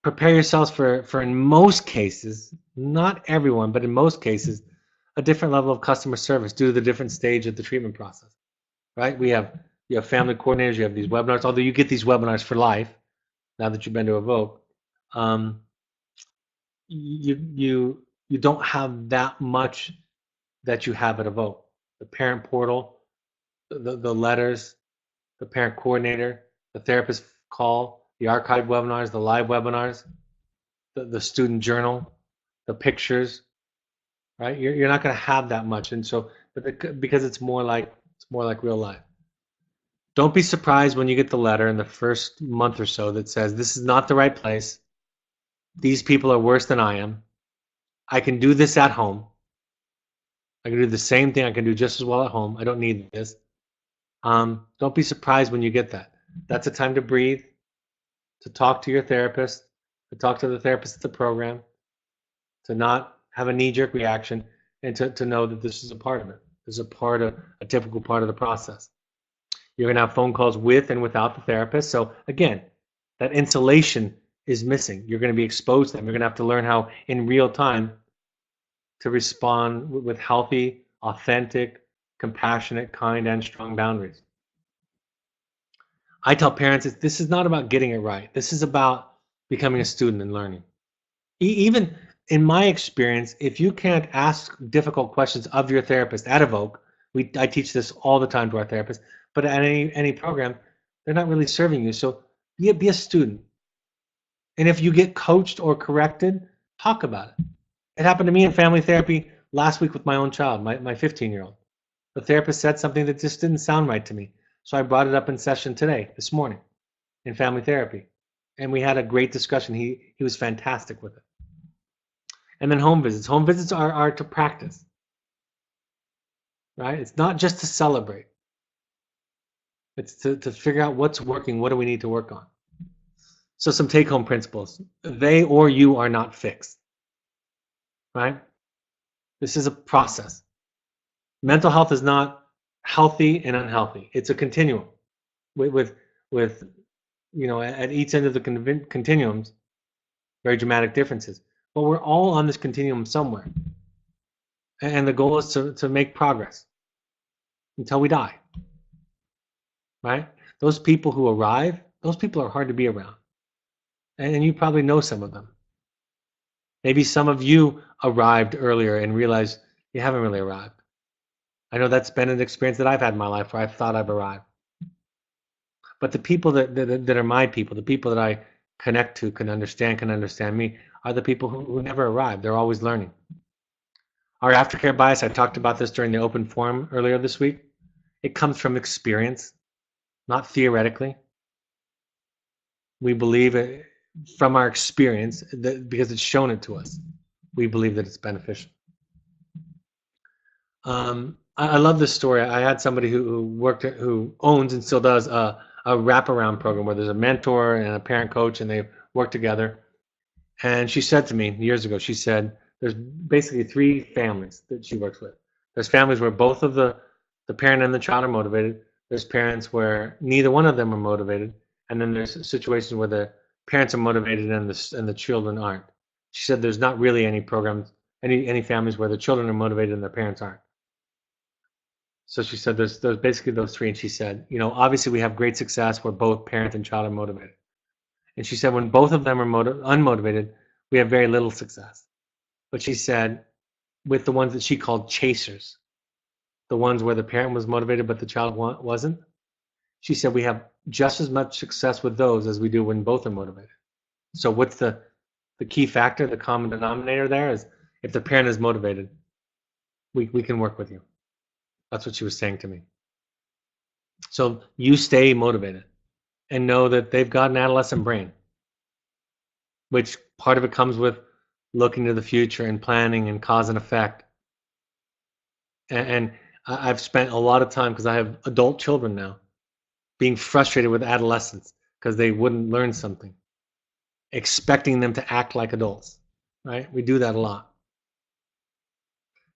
Prepare yourselves for in most cases, not everyone, but in most cases, a different level of customer service due to the different stage of the treatment process, right? You have family coordinators, you have these webinars, although you get these webinars for life now that you've been to Evoke. You don't have that much that you have at Evoke. The parent portal, the letters, the parent coordinator, the therapist call, the archived webinars, the live webinars, the student journal, the pictures, right? You're not going to have that much, and so because it's more like real life. Don't be surprised when you get the letter in the first month or so that says, this is not the right place. These people are worse than I am. I can do this at home. I can do the same thing. I can do just as well at home. I don't need this. Don't be surprised when you get that. That's a time to breathe, to talk to your therapist, to talk to the therapist at the program, to not have a knee-jerk reaction, and to know that this is a part of it. This is a typical part of the process. You're going to have phone calls with and without the therapist. So again, that insulation is missing. You're going to be exposed to them. You're going to have to learn how in real time to respond with healthy, authentic, compassionate, kind, and strong boundaries. I tell parents this is not about getting it right. This is about becoming a student and learning. Even in my experience, if you can't ask difficult questions of your therapist at Evoke, I teach this all the time to our therapists, but at any program, they're not really serving you. So be a student. And if you get coached or corrected, talk about it. It happened to me in family therapy last week with my own child, my 15-year-old. The therapist said something that just didn't sound right to me. So I brought it up in session today, this morning, in family therapy. And we had a great discussion. He was fantastic with it. And then home visits. Home visits are to practice, right? It's not just to celebrate. It's to figure out what's working, what do we need to work on. So some take-home principles. They or you are not fixed, right? This is a process. Mental health is not healthy and unhealthy. It's a continuum with at each end of the continuums, very dramatic differences. But we're all on this continuum somewhere. And the goal is to make progress until we die, right? Those people who arrive, those people are hard to be around. And you probably know some of them. Maybe some of you arrived earlier and realized you haven't really arrived. I know that's been an experience that I've had in my life where I've thought I've arrived. But the people that are my people, the people that I connect to, can understand me, are the people who never arrive. They're always learning. Our aftercare bias, I talked about this during the open forum earlier this week. It comes from experience, not theoretically. We believe it from our experience because it's shown it to us. We believe that it's beneficial. I love this story. I had somebody who owns and still does a wraparound program where there's a mentor and a parent coach and they work together. And she said to me years ago, she said, there's basically 3 families that she works with. There's families where both of the parent and the child are motivated. There's parents where neither one of them are motivated. And then there's situations where the parents are motivated and the children aren't. She said there's not really any programs, any families where the children are motivated and the parents aren't. So she said there's basically those 3, and she said, obviously we have great success where both parent and child are motivated. And she said when both of them are unmotivated, we have very little success. But she said with the ones that she called chasers, the ones where the parent was motivated but the child wasn't, she said we have just as much success with those as we do when both are motivated. So what's the key factor, the common denominator there is if the parent is motivated, we can work with you. That's what she was saying to me. So you stay motivated and know that they've got an adolescent brain, which part of it comes with looking to the future and planning and cause and effect. And I've spent a lot of time, because I have adult children now, being frustrated with adolescents because they wouldn't learn something, expecting them to act like adults, right? We do that a lot.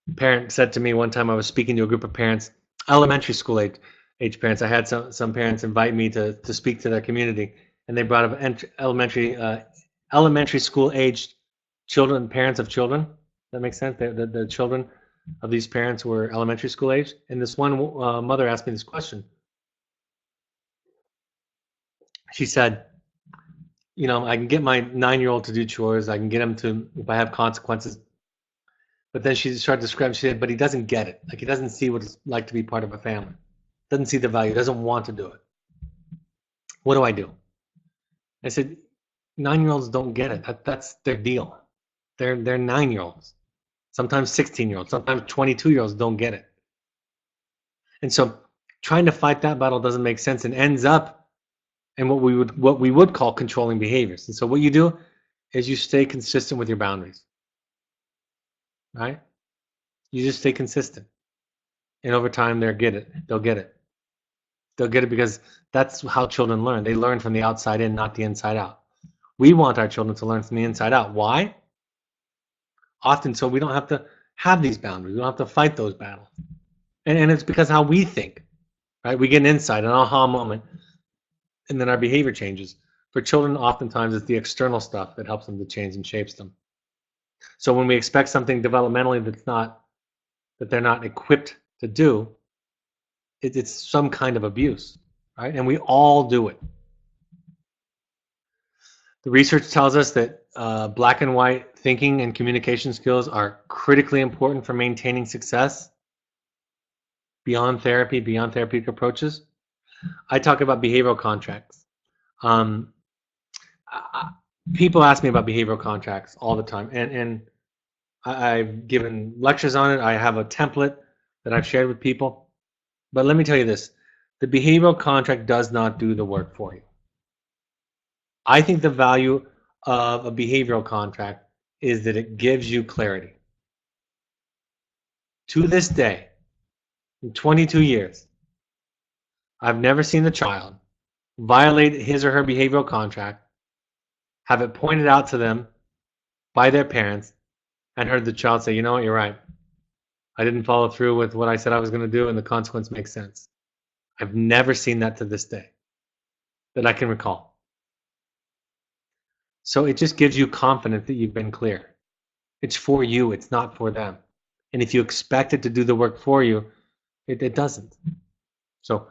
A parent said to me one time, I was speaking to a group of parents, elementary school age parents. I had some parents invite me to speak to their community, and they brought up elementary school aged children, parents of children. That makes sense? The children of these parents were elementary school age. And this one mother asked me this question. She said, I can get my 9-year-old to do chores. I can get him to, if I have consequences. But then she started describing, she said, but he doesn't get it. Like, he doesn't see what it's like to be part of a family. Doesn't see the value, doesn't want to do it. What do I do? I said, 9-year-olds don't get it. That's their deal. They're 9-year-olds. Sometimes 16-year-olds, sometimes 22-year-olds don't get it. And so trying to fight that battle doesn't make sense and ends up in what we would call controlling behaviors. And so what you do is you stay consistent with your boundaries. Right? You just stay consistent. And over time they'll get it. They'll get it because that's how children learn. They learn from the outside in, not the inside out. We want our children to learn from the inside out. Why? Often so we don't have to have these boundaries. We don't have to fight those battles. And it's because how we think, right? We get an insight, an aha moment, and then our behavior changes. For children, oftentimes it's the external stuff that helps them to change and shapes them. So when we expect something developmentally that they're not equipped to do, it's some kind of abuse, right? And we all do it. The research tells us that black and white thinking and communication skills are critically important for maintaining success beyond therapy, beyond therapeutic approaches. I talk about behavioral contracts. People ask me about behavioral contracts all the time, and I've given lectures on it. I have a template that I've shared with people. But let me tell you this. The behavioral contract does not do the work for you. I think the value of a behavioral contract is that it gives you clarity. To this day, in 22 years, I've never seen a child violate his or her behavioral contract, have it pointed out to them by their parents, and heard the child say, you know what, you're right. I didn't follow through with what I said I was going to do, and the consequence makes sense. I've never seen that to this day that I can recall. So it just gives you confidence that you've been clear. It's for you, it's not for them. And if you expect it to do the work for you, it doesn't. So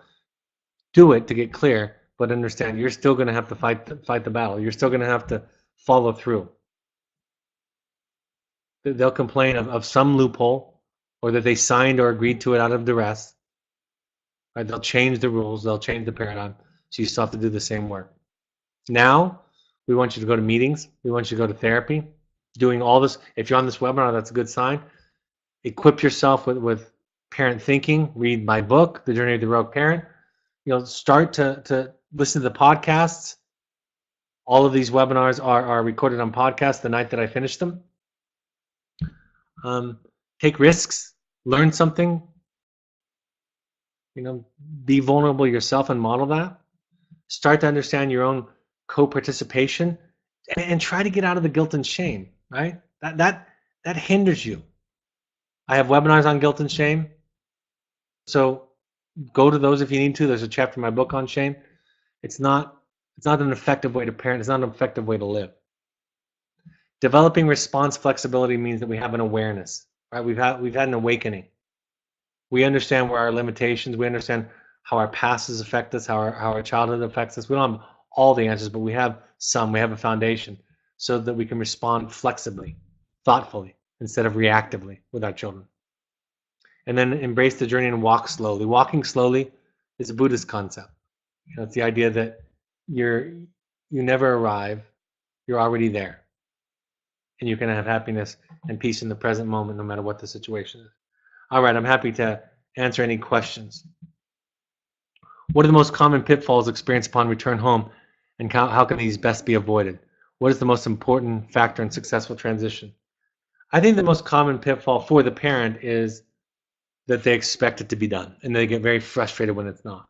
do it to get clear, but understand you're still going to have to fight the battle. You're still going to have to follow through. They'll complain of some loophole, or that they signed or agreed to it out of duress. Right? They'll change the rules. They'll change the paradigm. So you still have to do the same work. Now, we want you to go to meetings. We want you to go to therapy. Doing all this. If you're on this webinar, that's a good sign. Equip yourself with parent thinking. Read my book, The Journey of the Rogue Parent. Start to listen to the podcasts. All of these webinars are recorded on podcasts the night that I finish them. Take risks. Learn something. Be vulnerable yourself and model that. Start to understand your own co-participation, and try to get out of the guilt and shame. Right? That hinders you. I have webinars on guilt and shame, so go to those if you need to. There's a chapter in my book on shame. It's not an effective way to parent. It's not an effective way to live. Developing response flexibility means that we have an awareness. Right? We've had an awakening. We understand where our limitations. We understand how our pasts affect us, how our childhood affects us. We don't have all the answers, but we have some. We have a foundation so that we can respond flexibly, thoughtfully, instead of reactively with our children. And then embrace the journey and walk slowly. Walking slowly is a Buddhist concept. It's the idea that you never arrive. You're already there. And you can have happiness and peace in the present moment, no matter what the situation is. All right, I'm happy to answer any questions. What are the most common pitfalls experienced upon return home, and how can these best be avoided? What is the most important factor in successful transition? I think the most common pitfall for the parent is that they expect it to be done, and they get very frustrated when it's not,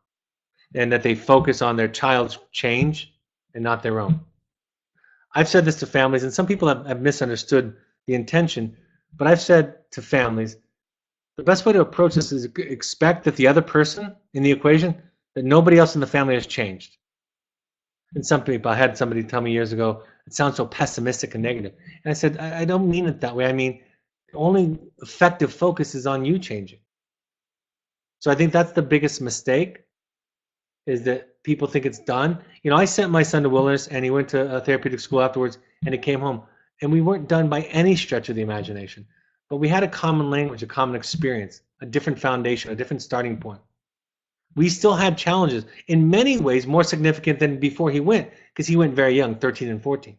and that they focus on their child's change and not their own. I've said this to families, and some people have misunderstood the intention, but I've said to families, the best way to approach this is expect that the other person in the equation, that nobody else in the family has changed. And some people, I had somebody tell me years ago, it sounds so pessimistic and negative. And I said, I don't mean it that way. I mean, the only effective focus is on you changing. So I think that's the biggest mistake, is that people think it's done. I sent my son to Wilderness, and he went to a therapeutic school afterwards, and he came home. And we weren't done by any stretch of the imagination. But we had a common language, a common experience, a different foundation, a different starting point. We still had challenges, in many ways more significant than before he went, because he went very young, 13 and 14.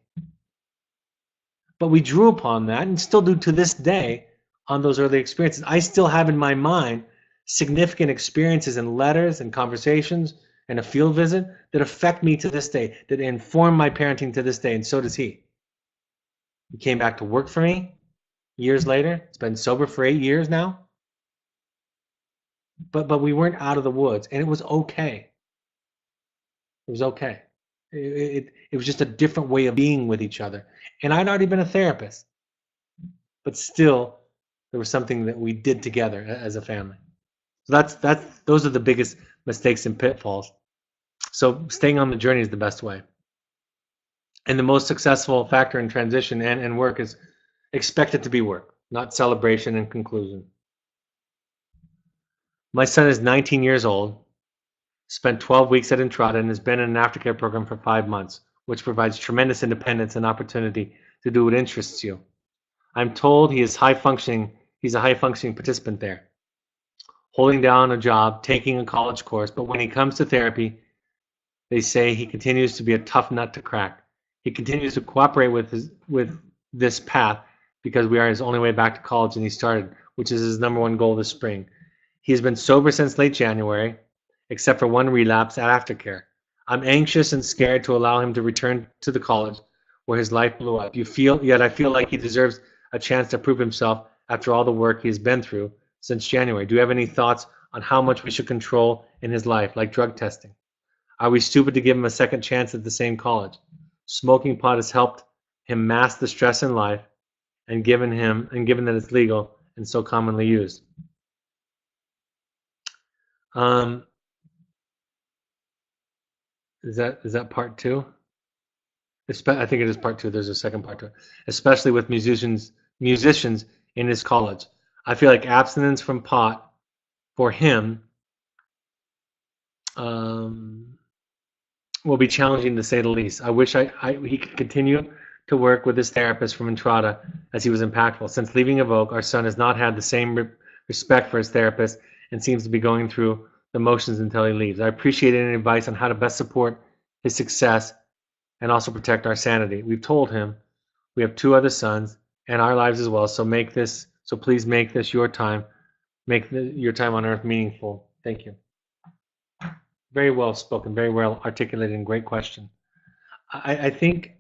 But we drew upon that, and still do to this day, on those early experiences. I still have in my mind significant experiences and letters and conversations and a field visit that affect me to this day, that inform my parenting to this day, and so does he. He came back to work for me years later. It's been sober for 8 years now. But we weren't out of the woods, and it was okay. It was okay. It was just a different way of being with each other. And I'd already been a therapist, but still, there was something that we did together as a family. So those are the biggest mistakes and pitfalls. So staying on the journey is the best way. And the most successful factor in transition and work is expect it to be work, not celebration and conclusion. My son is 19 years old, spent 12 weeks at Entrada, and has been in an aftercare program for 5 months, which provides tremendous independence and opportunity to do what interests you. I'm told he's a high-functioning participant there, holding down a job, taking a college course, but when he comes to therapy, they say he continues to be a tough nut to crack. He continues to cooperate with this path because we are his only way back to college, and he started, which is his #1 goal this spring. He has been sober since late January, except for one relapse at Aftercare. I'm anxious and scared to allow him to return to the college where his life blew up. Yet I feel like he deserves a chance to prove himself after all the work he's been through since January. Do you have any thoughts on how much we should control in his life, like drug testing? Are we stupid to give him a second chance at the same college? Smoking pot has helped him mask the stress in life, and given that it's legal and so commonly used. Is that part two? I think it is part two. There's a second part to it. Especially with musicians in his college. I feel like abstinence from pot for him will be challenging to say the least. I wish he could continue to work with his therapist from Entrada as he was impactful. Since leaving VOC, our son has not had the same respect for his therapist and seems to be going through the motions until he leaves. I appreciate any advice on how to best support his success and also protect our sanity. We've told him we have two other sons and our lives as well. So please make this your time. Make your time on earth meaningful. Thank you. Very well spoken, very well articulated, and great question. I think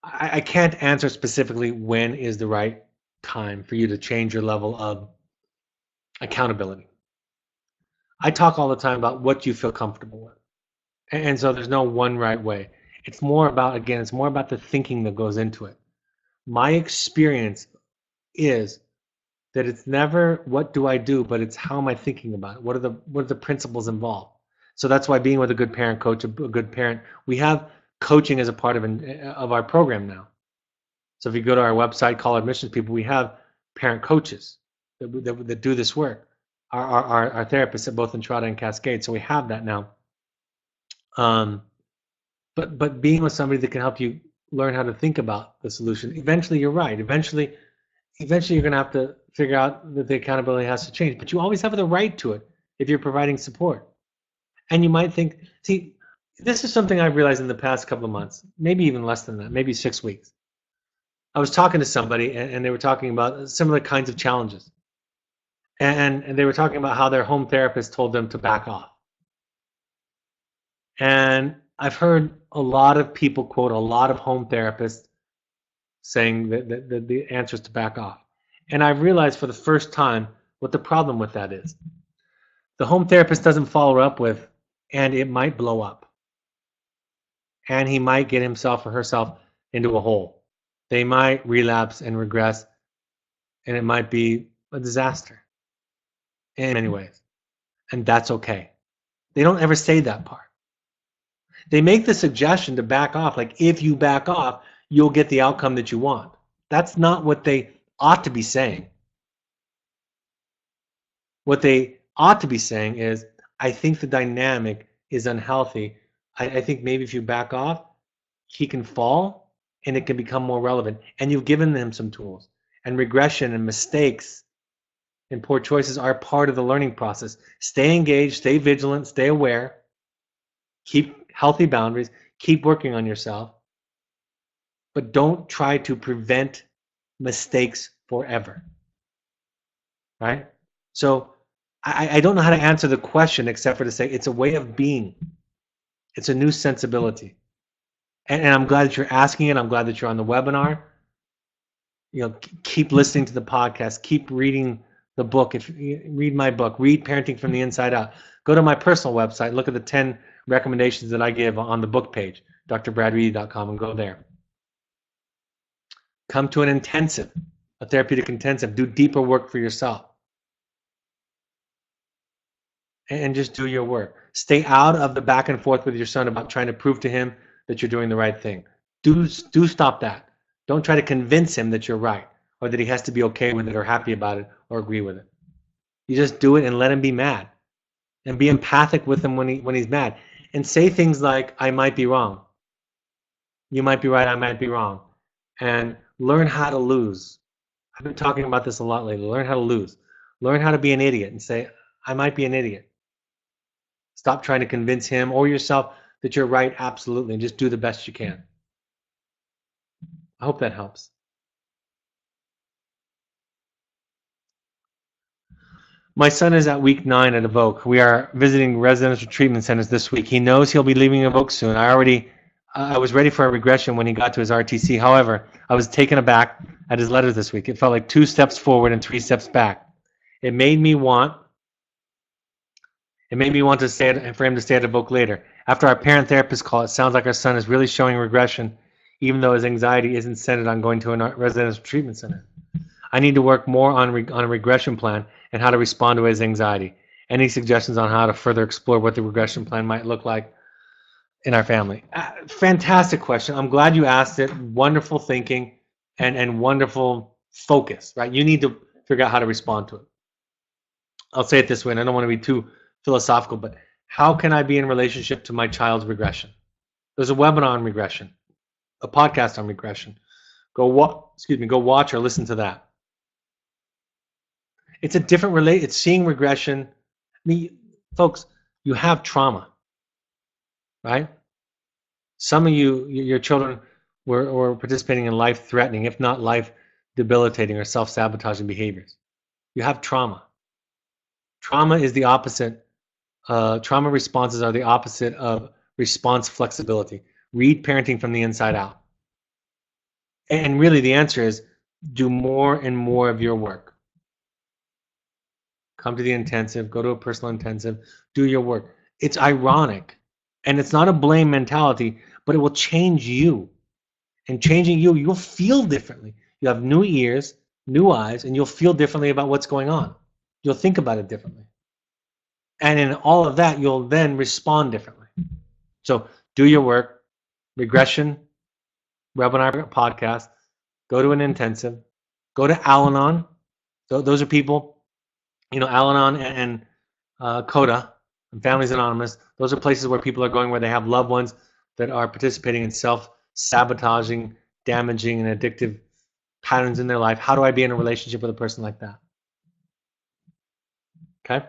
I can't answer specifically when is the right time for you to change your level of accountability. I talk all the time about what you feel comfortable with. And so there's no one right way. It's more about the thinking that goes into it. My experience is that it's never what do I do, but it's how am I thinking about it? What are the principles involved? So that's why being with a good parent coach, a good parent, we have coaching as a part of our program now. So if you go to our website, call admissions people, we have parent coaches that do this work. Our therapists at both Entrada and Cascade. So we have that now. But being with somebody that can help you learn how to think about the solution, eventually you're right. Eventually you're going to have to figure out that the accountability has to change. But you always have the right to it if you're providing support. And you might think, see, this is something I've realized in the past couple of months, maybe even less than that, maybe 6 weeks. I was talking to somebody and they were talking about similar kinds of challenges. And they were talking about how their home therapist told them to back off. And I've heard a lot of people quote a lot of home therapists saying that the answer is to back off. And I've realized for the first time what the problem with that is. The home therapist doesn't follow up with, and it might blow up. And he might get himself or herself into a hole. They might relapse and regress, and it might be a disaster in many ways. And that's okay. They don't ever say that part. They make the suggestion to back off, like if you back off, you'll get the outcome that you want. That's not what they ought to be saying. What they ought to be saying is, I think the dynamic is unhealthy. I think maybe if you back off, he can fall and it can become more relevant. And you've given them some tools. And regression and mistakes and poor choices are part of the learning process. Stay engaged, stay vigilant, stay aware, keep healthy boundaries, keep working on yourself, but don't try to prevent mistakes forever, right? So I don't know how to answer the question except for to say it's a way of being. It's a new sensibility. And I'm glad that you're asking it. I'm glad that you're on the webinar. Keep listening to the podcast. Keep reading the book. Read my book. Read Parenting from the Inside Out. Go to my personal website. Look at the 10 recommendations that I give on the book page, drbradreedy.com, and go there. Come to an intensive, a therapeutic intensive. Do deeper work for yourself. And just do your work. Stay out of the back and forth with your son about trying to prove to him that you're doing the right thing. Do stop that. Don't try to convince him that you're right or that he has to be okay with it or happy about it or agree with it. You just do it and let him be mad. And be empathic with him when he's mad. And say things like, I might be wrong. You might be right, I might be wrong. And learn how to lose. I've been talking about this a lot lately. Learn how to lose. Learn how to be an idiot and say, I might be an idiot. Stop trying to convince him or yourself that you're right, absolutely, and just do the best you can. I hope that helps. My son is at week 9 at VOC. We are visiting residential treatment centers this week. He knows he'll be leaving VOC soon. I was ready for a regression when he got to his RTC. However, I was taken aback at his letters this week. It felt like 2 steps forward and 3 steps back. It made me want to stay for him to stay at VOC later. After our parent therapist call, it sounds like our son is really showing regression, even though his anxiety isn't centered on going to a residential treatment center. I need to work more on a regression plan and how to respond to his anxiety. Any suggestions on how to further explore what the regression plan might look like in our family? Fantastic question. I'm glad you asked it. Wonderful thinking and wonderful focus, right? You need to figure out how to respond to it. I'll say it this way, and I don't want to be too philosophical, but how can I be in relationship to my child's regression? There's a webinar on regression, a podcast on regression. Go watch or listen to that. It's a different it's seeing regression. Folks, you have trauma, right? Some of your children were participating in life-threatening, if not life-debilitating or self-sabotaging behaviors. You have trauma. Trauma is the opposite. Trauma responses are the opposite of response flexibility. Read parenting from the inside out. And really the answer is do more and more of your work. Come to the intensive, go to a personal intensive, do your work. It's ironic, and it's not a blame mentality, but it will change you. And changing you, you'll feel differently. You have new ears, new eyes, and you'll feel differently about what's going on. You'll think about it differently. And in all of that, you'll then respond differently. So do your work, regression, webinar, podcast, go to an intensive, go to Al-Anon. Those are people, Al-Anon and CODA, and Families Anonymous. Those are places where people are going where they have loved ones that are participating in self-sabotaging, damaging, and addictive patterns in their life. How do I be in a relationship with a person like that? Okay?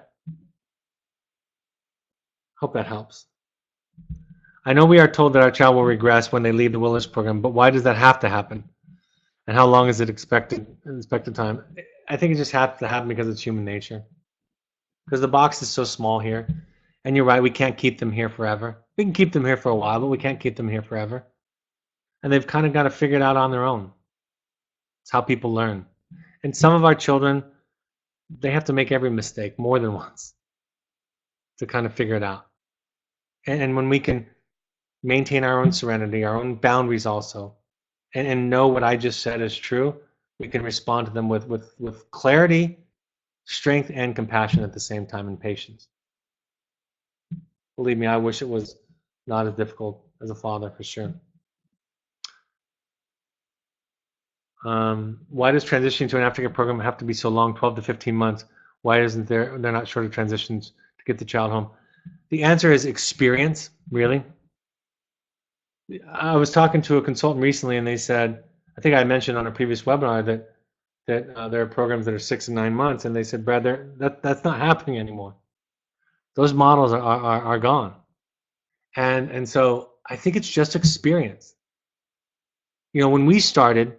Hope that helps. I know we are told that our child will regress when they leave the wilderness program, but why does that have to happen? And how long is it expected time? I think it just has to happen because it's human nature. Because the box is so small here. And you're right, we can't keep them here forever. We can keep them here for a while, but we can't keep them here forever. And they've kind of got to figure it out on their own. It's how people learn. And some of our children, they have to make every mistake more than once to kind of figure it out. And when we can maintain our own serenity, our own boundaries also, and know what I just said is true, we can respond to them with clarity, strength, and compassion at the same time, and patience. Believe me, I wish it was not as difficult as a father, for sure. Why does transitioning to an aftercare program have to be so long, 12 to 15 months? Why isn't they're not shorter transitions to get the child home? The answer is experience, really. I was talking to a consultant recently, and they said, I think I mentioned on a previous webinar that there are programs that are 6 and 9 months, and they said, Brad, that's not happening anymore. Those models are gone. And so I think it's just experience. When we started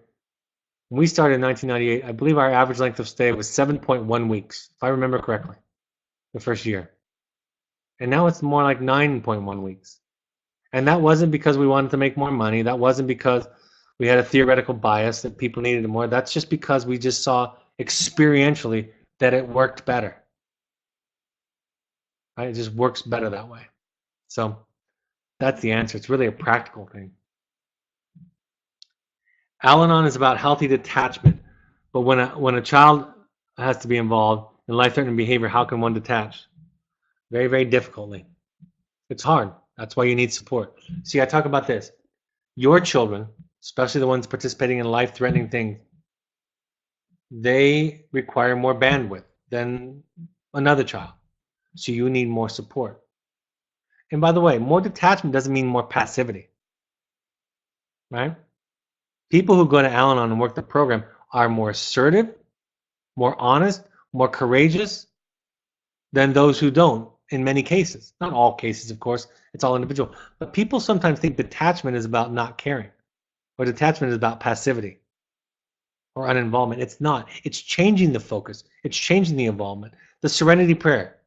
in 1998, I believe our average length of stay was 7.1 weeks, if I remember correctly, the first year. And now it's more like 9.1 weeks. And that wasn't because we wanted to make more money. That wasn't because we had a theoretical bias that people needed more. That's just because we just saw experientially that it worked better. Right? It just works better that way. So that's the answer. It's really a practical thing. Al-Anon is about healthy detachment. But when a child has to be involved in life-threatening behavior, how can one detach? Very, very difficultly. It's hard. That's why you need support. See, I talk about this. Your children, especially the ones participating in life-threatening things, they require more bandwidth than another child. So you need more support. And by the way, more detachment doesn't mean more passivity. Right? People who go to Al-Anon and work the program are more assertive, more honest, more courageous than those who don't. In many cases, not all cases, of course, it's all individual. But people sometimes think detachment is about not caring, or detachment is about passivity or uninvolvement. It's not. It's changing the focus. It's changing the involvement. The serenity prayer.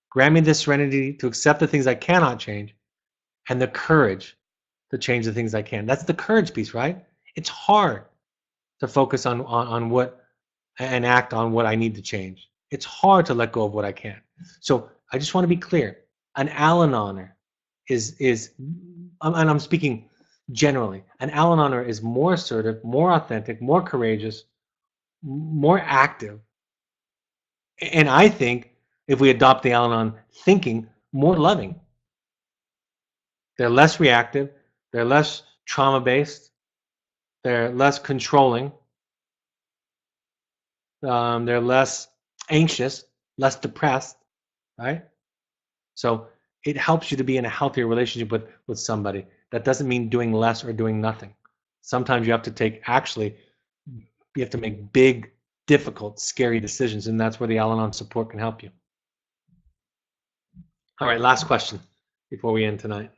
Grant me the serenity to accept the things I cannot change and the courage to change the things I can. That's the courage piece, right? It's hard to focus on what and act on what I need to change. It's hard to let go of what I can. So I just want to be clear. An Al-Anoner is, and I'm speaking generally, an Al-Anoner is more assertive, more authentic, more courageous, more active. And I think if we adopt the Al-Anon thinking, more loving. They're less reactive. They're less trauma-based. They're less controlling. They're less anxious, less depressed, right? So it helps you to be in a healthier relationship with somebody. That doesn't mean doing less or doing nothing. Sometimes you have to make big, difficult, scary decisions, and that's where the Al-Anon support can help you. All right, last question before we end tonight.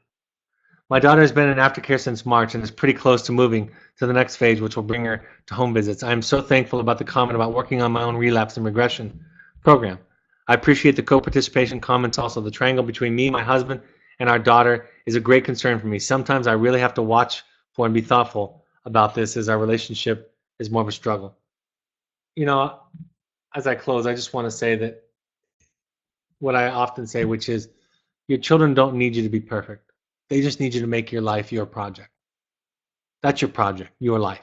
My daughter has been in aftercare since March and is pretty close to moving to the next phase, which will bring her to home visits. I am so thankful about the comment about working on my own relapse and regression program. I appreciate the co-participation comments also. The triangle between me, my husband, and our daughter is a great concern for me. Sometimes I really have to watch for and be thoughtful about this as our relationship is more of a struggle. You know, as I close, I just want to say that what I often say, which is your children don't need you to be perfect. They just need you to make your life your project. That's your project, your life.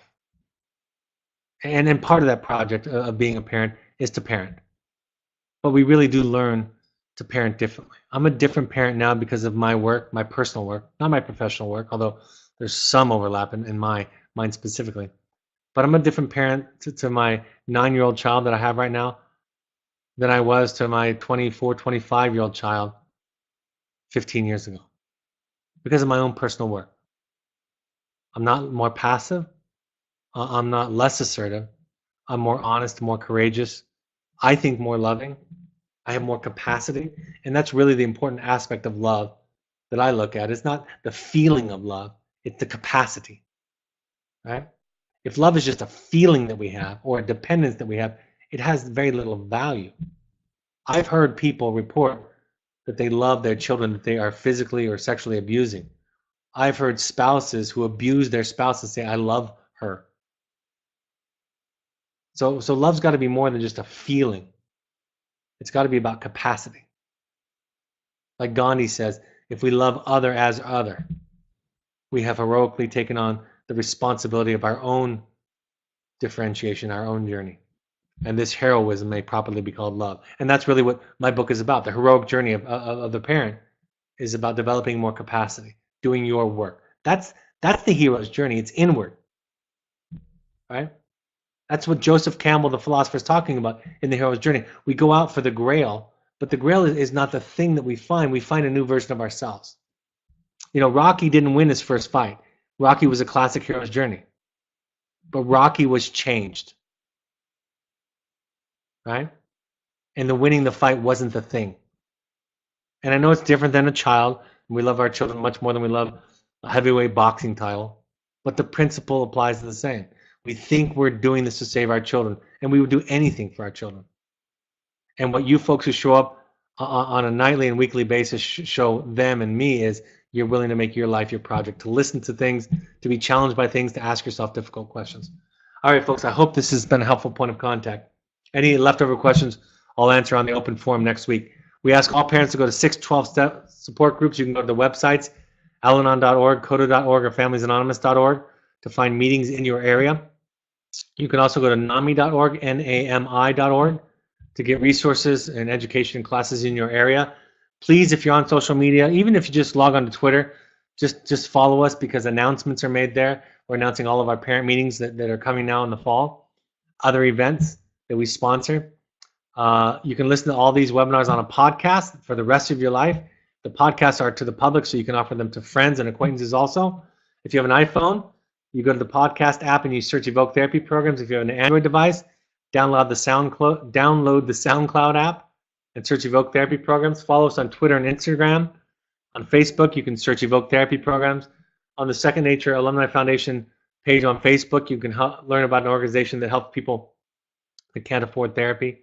And then part of that project of being a parent is to parent. But we really do learn to parent differently. I'm a different parent now because of my work, my personal work, not my professional work, although there's some overlap in mine specifically. But I'm a different parent to my 9-year-old child that I have right now than I was to my 24, 25-year-old child 15 years ago because of my own personal work. I'm not more passive. I'm not less assertive. I'm more honest, more courageous. I think more loving. I have more capacity. And that's really the important aspect of love that I look at. It's not the feeling of love, it's the capacity, right? If love is just a feeling that we have or a dependence that we have, it has very little value. I've heard people report that they love their children that they are physically or sexually abusing. I've heard spouses who abuse their spouses say, I love her. So love's got to be more than just a feeling. It's got to be about capacity. Like Gandhi says, if we love other as other, we have heroically taken on the responsibility of our own differentiation, our own journey. And this heroism may properly be called love. And that's really what my book is about. The heroic journey of the parent is about developing more capacity, doing your work. That's the hero's journey. It's inward, right? That's what Joseph Campbell, the philosopher, is talking about in the hero's journey. We go out for the grail, but the grail is not the thing that we find. We find a new version of ourselves. You know, Rocky didn't win his first fight. Rocky was a classic hero's journey. But Rocky was changed, right? And the winning the fight wasn't the thing. And I know it's different than a child. We love our children much more than we love a heavyweight boxing title. But the principle applies the same. We think we're doing this to save our children, and we would do anything for our children. And what you folks who show up on a nightly and weekly basis show them and me is you're willing to make your life your project, to listen to things, to be challenged by things, to ask yourself difficult questions. All right, folks, I hope this has been a helpful point of contact. Any leftover questions, I'll answer on the open forum next week. We ask all parents to go to 612-step support groups. You can go to the websites, alanon.org, coda.org, or familiesanonymous.org to find meetings in your area. You can also go to NAMI.org, NAMI.org, to get resources and education classes in your area. Please, if you're on social media, even if you just log on to Twitter, just follow us because announcements are made there. We're announcing all of our parent meetings that are coming now in the fall, other events that we sponsor. You can listen to all these webinars on a podcast for the rest of your life. The podcasts are to the public, so you can offer them to friends and acquaintances also. If you have an iPhone, you go to the podcast app and you search Evoke Therapy Programs. If you have an Android device, download the SoundCloud app and search Evoke Therapy Programs. Follow us on Twitter and Instagram. On Facebook, you can search Evoke Therapy Programs. On the Second Nature Alumni Foundation page on Facebook, you can learn about an organization that helps people that can't afford therapy.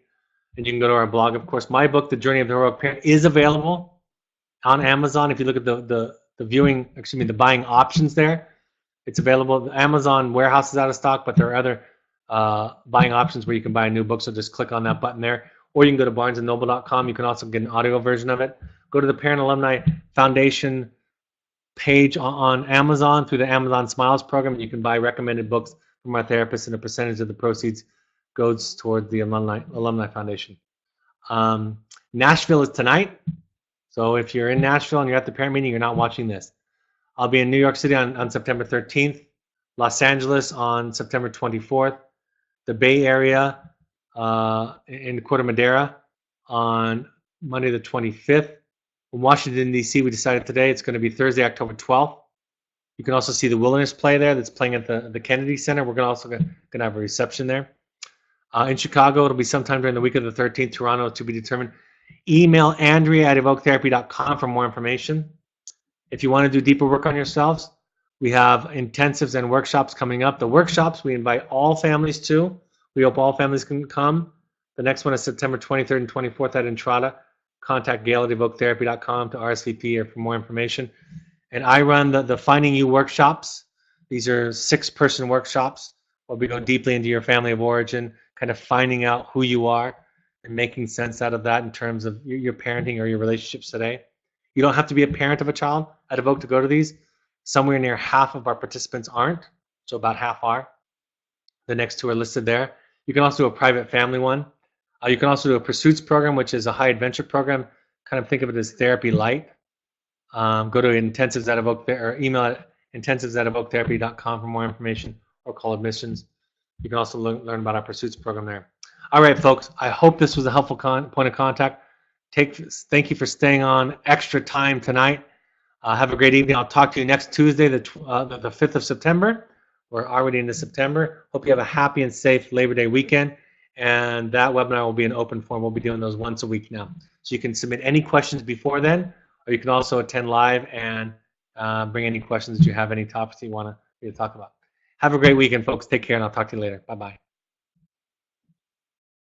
and you can go to our blog. Of course, my book, The Journey of the Heroic Parent, is available on Amazon. If you look at the buying options there, it's available. The Amazon warehouse is out of stock, but there are other buying options where you can buy a new book. So just click on that button there, or you can go to barnesandnoble.com. You can also get an audio version of it. Go to the Parent Alumni Foundation page on Amazon through the Amazon Smiles program. You can buy recommended books from our therapists, and a percentage of the proceeds goes toward the Alumni Foundation. Nashville is tonight. So if you're in Nashville and you're at the parent meeting, you're not watching this. I'll be in New York City on September 13th, Los Angeles on September 24th, the Bay Area in Corte Madera on Monday the 25th. In Washington, D.C., we decided today it's going to be Thursday, October 12th. You can also see the Wilderness play there that's playing at the Kennedy Center. We're also going to have a reception there. In Chicago, it'll be sometime during the week of the 13th. Toronto, to be determined. Email Andrea@evoketherapy.com for more information. If you want to do deeper work on yourselves, we have intensives and workshops coming up. The workshops, we invite all families to. We hope all families can come. The next one is September 23rd and 24th at Entrada. Contact Gail at evoketherapy.com to RSVP or for more information. And I run the Finding You workshops. These are 6-person workshops where we go deeply into your family of origin, kind of finding out who you are and making sense out of that in terms of your parenting or your relationships today. You don't have to be a parent of a child at Evoke to go to these. Somewhere near half of our participants aren't, so about half are. The next 2 are listed there. You can also do a private family one. You can also do a Pursuits program, which is a high adventure program. Kind of think of it as therapy light. Go to intensives at Evoke or email at intensives@evoketherapy.com for more information, or call admissions. You can also learn about our Pursuits program there. All right, folks. I hope this was a helpful point of contact. Thank you for staying on extra time tonight. Have a great evening. I'll talk to you next Tuesday, the 5th of September. We're already into September. Hope you have a happy and safe Labor Day weekend. And that webinar will be an open forum. We'll be doing those once a week now. So you can submit any questions before then, or you can also attend live and bring any questions that you have, any topics you want to talk about. Have a great weekend, folks. Take care, and I'll talk to you later. Bye-bye.